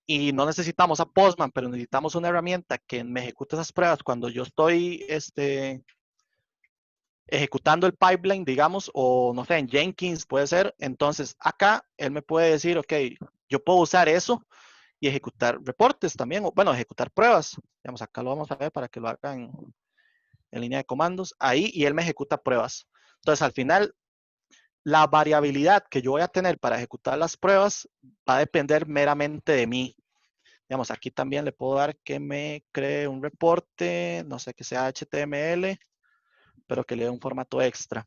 y no necesitamos a Postman, pero necesitamos una herramienta que me ejecute esas pruebas cuando yo estoy ejecutando el pipeline, digamos, o no sé, en Jenkins puede ser. Entonces, acá él me puede decir, ok, yo puedo usar eso y ejecutar reportes también, o bueno, ejecutar pruebas. Digamos, acá lo vamos a ver para que lo hagan en línea de comandos. Ahí y él me ejecuta pruebas. Entonces, al final, la variabilidad que yo voy a tener para ejecutar las pruebas va a depender meramente de mí. Digamos, aquí también le puedo dar que me cree un reporte, no sé, que sea HTML, pero que le dé un formato extra.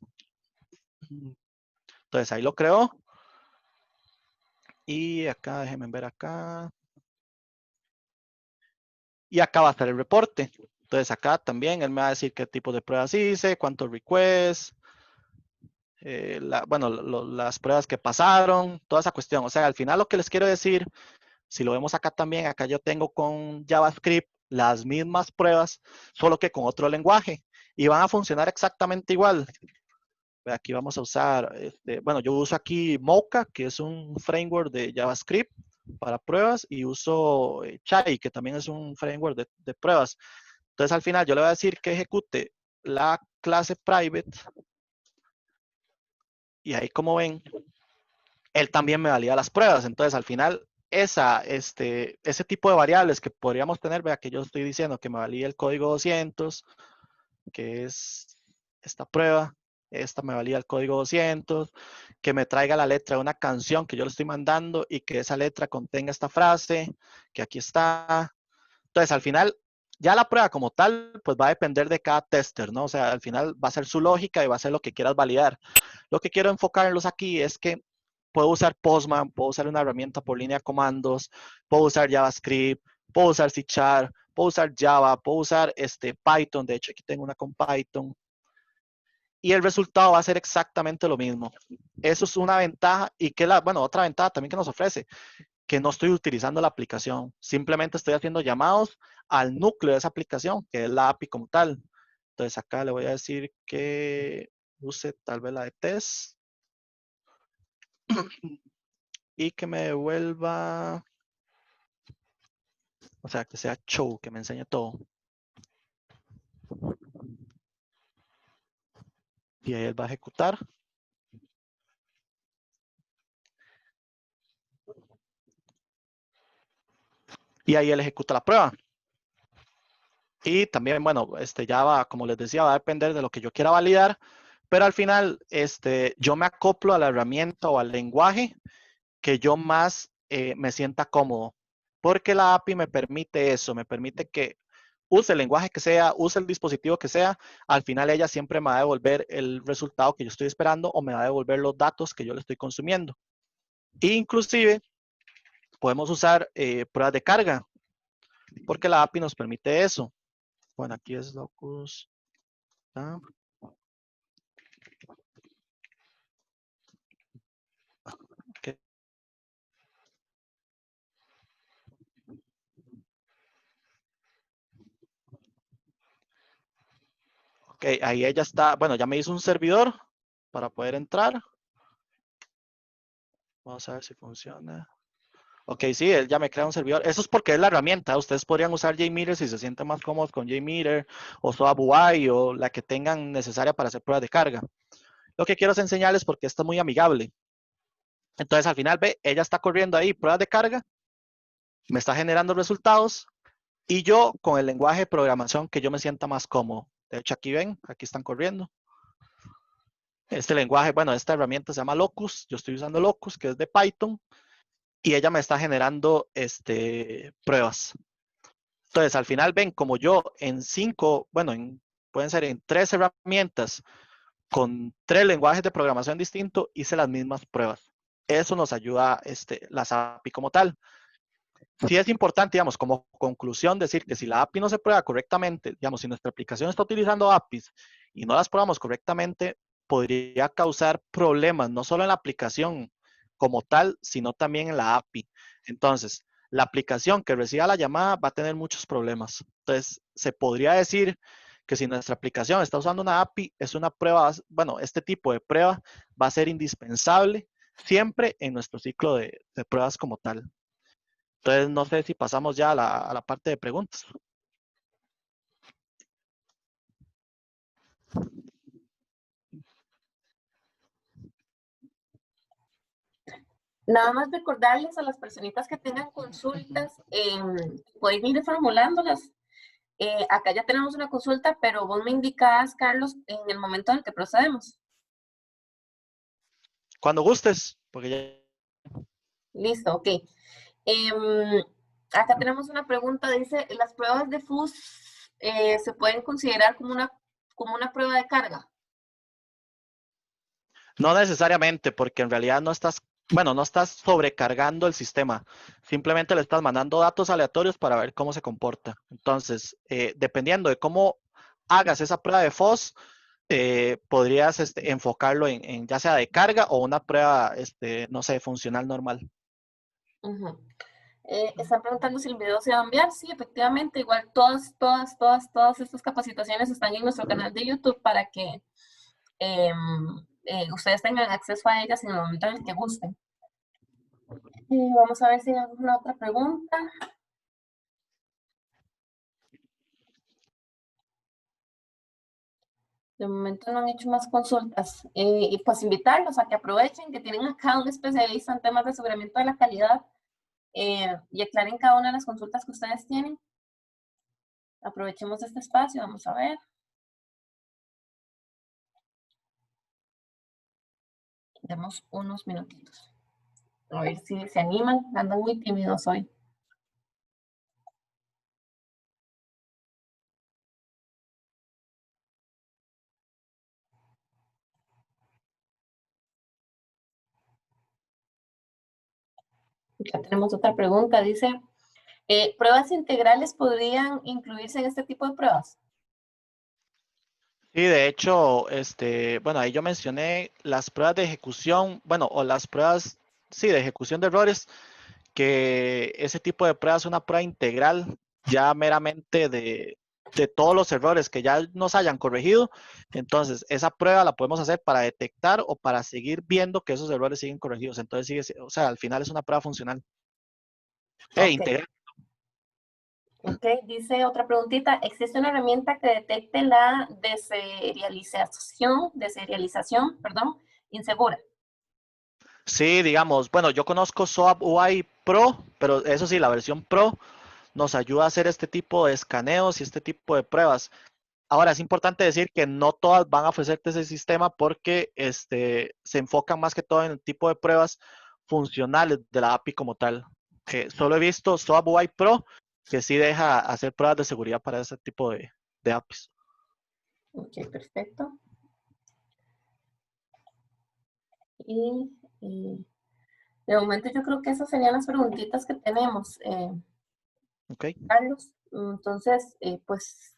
Entonces, ahí lo creo. Y acá, déjenme ver acá. Y acá va a estar el reporte. Entonces acá también él me va a decir qué tipo de pruebas hice, cuántos requests, bueno, las pruebas que pasaron, toda esa cuestión. O sea, al final lo que les quiero decir, si lo vemos acá también, acá yo tengo con JavaScript las mismas pruebas, solo que con otro lenguaje. Y van a funcionar exactamente igual. Aquí vamos a usar, bueno, yo uso aquí Mocha, que es un framework de JavaScript para pruebas, y uso Chai, que también es un framework de pruebas. Entonces, al final, yo le voy a decir que ejecute la clase private, y ahí, como ven, él también me valida las pruebas. Entonces, al final, ese tipo de variables que podríamos tener, vea que yo estoy diciendo que me valide el código 200, que es esta prueba, esta me valida el código 200, que me traiga la letra de una canción que yo le estoy mandando y que esa letra contenga esta frase, que aquí está. Entonces, al final, ya la prueba como tal, pues va a depender de cada tester, ¿no? O sea, al final va a ser su lógica y va a ser lo que quieras validar. Lo que quiero enfocarlos aquí es que puedo usar Postman, puedo usar una herramienta por línea de comandos, puedo usar JavaScript, puedo usar C#, puedo usar Java, puedo usar Python, de hecho aquí tengo una con Python, y el resultado va a ser exactamente lo mismo. Eso es una ventaja y bueno, otra ventaja también que nos ofrece, que no estoy utilizando la aplicación, simplemente estoy haciendo llamados al núcleo de esa aplicación, que es la API como tal. Entonces acá le voy a decir que use tal vez la de test y que me devuelva, o sea, que sea show, que me enseñe todo. Y ahí él va a ejecutar. y ahí él ejecuta la prueba. Y también, bueno, ya va, como les decía, va a depender de lo que yo quiera validar, pero al final, yo me acoplo a la herramienta o al lenguaje que yo más me sienta cómodo, porque la API me permite eso, me permite que use el lenguaje que sea, use el dispositivo que sea, al final ella siempre me va a devolver el resultado que yo estoy esperando o me va a devolver los datos que yo le estoy consumiendo. E inclusive podemos usar pruebas de carga, porque la API nos permite eso. Bueno, aquí es locus. ¿Ah? Okay. Ok, ahí ella está, bueno, ya me hizo un servidor para poder entrar. Vamos a ver si funciona. Ok, sí, él ya me crea un servidor. Eso es porque es la herramienta. Ustedes podrían usar JMeter si se sienten más cómodos con JMeter o SOAP UI o la que tengan necesaria para hacer pruebas de carga. Lo que quiero es enseñarles porque está muy amigable. Entonces, al final, ve, ella está corriendo ahí pruebas de carga, me está generando resultados y yo con el lenguaje de programación que yo me sienta más cómodo. De hecho, aquí ven, aquí están corriendo. Este lenguaje, bueno, esta herramienta se llama Locus. Yo estoy usando Locus, que es de Python, y ella me está generando pruebas. Entonces, al final ven como yo en 5, bueno, pueden ser en 3 herramientas con 3 lenguajes de programación distintos, hice las mismas pruebas. Eso nos ayuda las API como tal. Sí es importante, digamos, como conclusión decir que si la API no se prueba correctamente, digamos, si nuestra aplicación está utilizando APIs y no las probamos correctamente, podría causar problemas, no solo en la aplicación como tal, sino también en la API. Entonces, la aplicación que reciba la llamada va a tener muchos problemas. Entonces, se podría decir que si nuestra aplicación está usando una API, es una prueba, bueno, este tipo de prueba va a ser indispensable siempre en nuestro ciclo de pruebas como tal. Entonces, no sé si pasamos ya a la parte de preguntas. Nada más recordarles a las personitas que tengan consultas, pueden ir formulándolas. Acá ya tenemos una consulta, pero vos me indicás, Carlos, en el momento en el que procedemos. Cuando gustes, porque ya... Listo, ok. Acá tenemos una pregunta, dice, ¿las pruebas de FUS se pueden considerar como una prueba de carga? No necesariamente, porque en realidad no estás, bueno, no estás sobrecargando el sistema. Simplemente le estás mandando datos aleatorios para ver cómo se comporta. Entonces, dependiendo de cómo hagas esa prueba de FOS, podrías enfocarlo en ya sea de carga o una prueba, no sé, funcional normal. Uh-huh. Están preguntando si el video se va a enviar. Sí, efectivamente, igual todas estas capacitaciones están en nuestro canal de YouTube para que ustedes tengan acceso a ellas en el momento en el que gusten. Vamos a ver si hay alguna otra pregunta. De momento no han hecho más consultas. Y pues invitarlos a que aprovechen, que tienen acá un especialista en temas de aseguramiento de la calidad y aclaren cada una de las consultas que ustedes tienen. Aprovechemos este espacio, vamos a ver. Demos unos minutitos. A ver si se animan, andan muy tímidos hoy. Ya tenemos otra pregunta, dice, ¿pruebas integrales podrían incluirse en este tipo de pruebas? Sí, de hecho, bueno, ahí yo mencioné las pruebas de ejecución, bueno, o las pruebas, sí, de ejecución de errores, que ese tipo de prueba es una prueba integral, ya meramente de todos los errores que ya nos hayan corregido. Entonces, esa prueba la podemos hacer para detectar o para seguir viendo que esos errores siguen corregidos. Entonces, sigue, o sea, al final es una prueba funcional. Ok. Integral. Ok, dice otra preguntita. ¿Existe una herramienta que detecte la deserialización, perdón, insegura? Sí, digamos, bueno, yo conozco SOAP UI Pro, pero eso sí, la versión Pro. nos ayuda a hacer este tipo de escaneos y este tipo de pruebas. Ahora, es importante decir que no todas van a ofrecerte ese sistema porque se enfocan más que todo en el tipo de pruebas funcionales de la API como tal. Solo he visto SOAP UI Pro que sí deja hacer pruebas de seguridad para ese tipo de APIs. Ok, perfecto. Y de momento yo creo que esas serían las preguntitas que tenemos, Ok. Carlos. Entonces, pues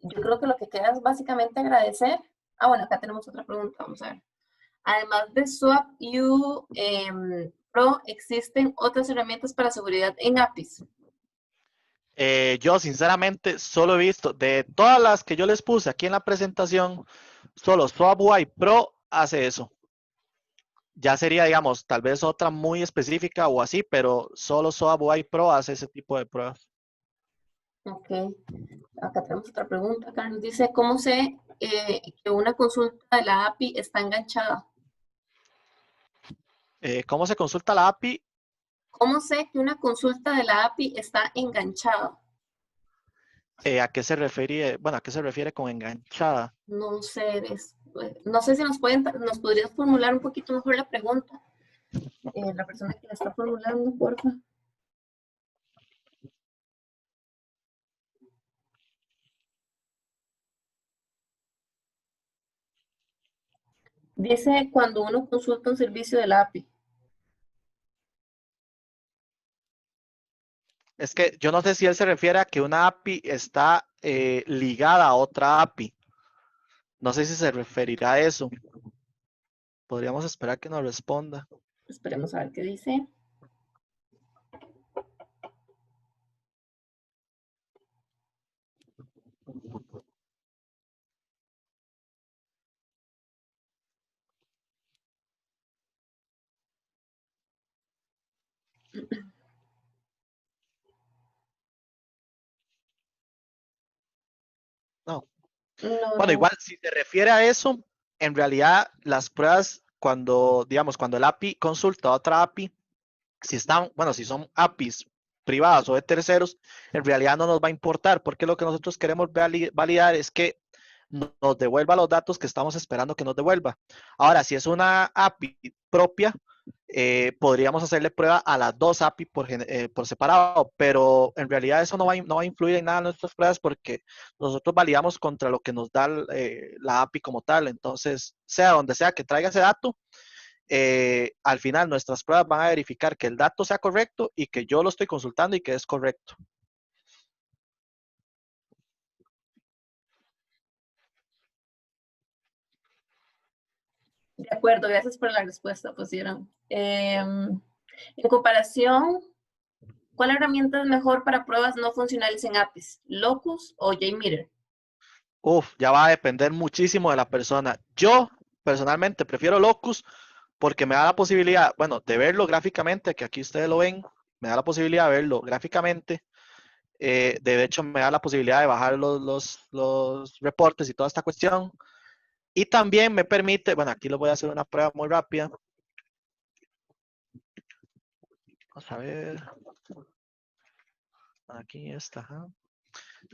yo creo que lo que queda es básicamente agradecer. Ah, bueno, acá tenemos otra pregunta, vamos a ver. Además de SWAP U Pro, ¿existen otras herramientas para seguridad en APIs? Yo sinceramente solo he visto de todas las que yo les puse aquí en la presentación, solo SOAP UI Pro hace eso. Ya sería, digamos, tal vez otra muy específica o así, pero solo SOAP UI Pro hace ese tipo de pruebas. Ok, acá tenemos otra pregunta. Carlos dice, ¿cómo sé que una consulta de la API está enganchada? ¿Cómo se consulta la API? ¿Cómo sé que una consulta de la API está enganchada? ¿A qué se refiere? Bueno, ¿a qué se refiere con enganchada? No sé, no sé si nos podrías formular un poquito mejor la pregunta. La persona que la está formulando, porfa. Dice cuando uno consulta un servicio de la API. Es que yo no sé si él se refiere a que una API está ligada a otra API. No sé si se referirá a eso. Podríamos esperar que nos responda. Esperemos a ver qué dice. No. No, Bueno, no. igual, si se refiere a eso, en realidad las pruebas, cuando, digamos, cuando el API consulta a otra API, si están, bueno, si son APIs privadas o de terceros, en realidad no nos va a importar, porque lo que nosotros queremos validar es que nos devuelva los datos que estamos esperando que nos devuelva. Ahora, si es una API propia, podríamos hacerle prueba a las dos API por separado, pero en realidad eso no va a influir en nada en nuestras pruebas porque nosotros validamos contra lo que nos da la API como tal. Entonces, sea donde sea que traiga ese dato, al final nuestras pruebas van a verificar que el dato sea correcto y que yo lo estoy consultando y que es correcto. De acuerdo, gracias por la respuesta, pusieron. En comparación, ¿cuál herramienta es mejor para pruebas no funcionales en APIs? ¿Locus o JMeter? Uf, ya va a depender muchísimo de la persona. Yo personalmente prefiero Locus porque me da la posibilidad, bueno, de verlo gráficamente, que aquí ustedes lo ven, me da la posibilidad de verlo gráficamente. De hecho, me da la posibilidad de bajar los reportes y toda esta cuestión. Y también me permite, bueno, aquí lo voy a hacer una prueba muy rápida. Vamos a ver. Aquí está. Ajá.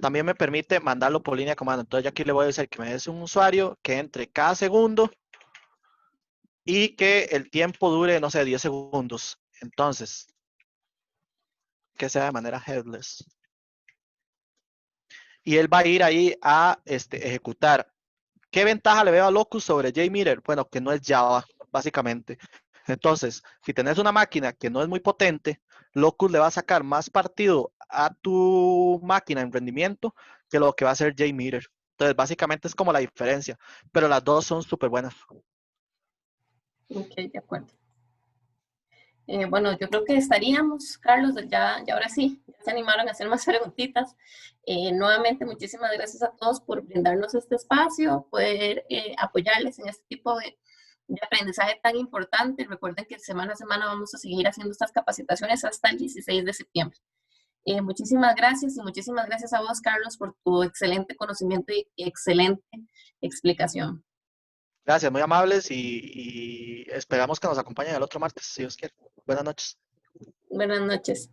También me permite mandarlo por línea de comando. Entonces, yo aquí le voy a decir que me des un usuario que entre cada segundo y que el tiempo dure, no sé, 10 segundos. Entonces, que sea de manera headless. Y él va a ir ahí a ejecutar. ¿Qué ventaja le veo a Locus sobre JMeter? Bueno, que no es Java, básicamente. Entonces, si tenés una máquina que no es muy potente, Locus le va a sacar más partido a tu máquina en rendimiento que lo que va a hacer JMeter. Entonces, básicamente es como la diferencia, pero las dos son súper buenas. Ok, de acuerdo. Bueno, yo creo que estaríamos, Carlos, ya ahora sí, ya se animaron a hacer más preguntitas. Nuevamente, muchísimas gracias a todos por brindarnos este espacio, poder apoyarles en este tipo de aprendizaje tan importante. Recuerden que semana a semana vamos a seguir haciendo estas capacitaciones hasta el 16 de septiembre. Muchísimas gracias y muchísimas gracias a vos, Carlos, por tu excelente conocimiento y excelente explicación. Gracias, muy amables y esperamos que nos acompañen el otro martes, si Dios quiere. Buenas noches. Buenas noches.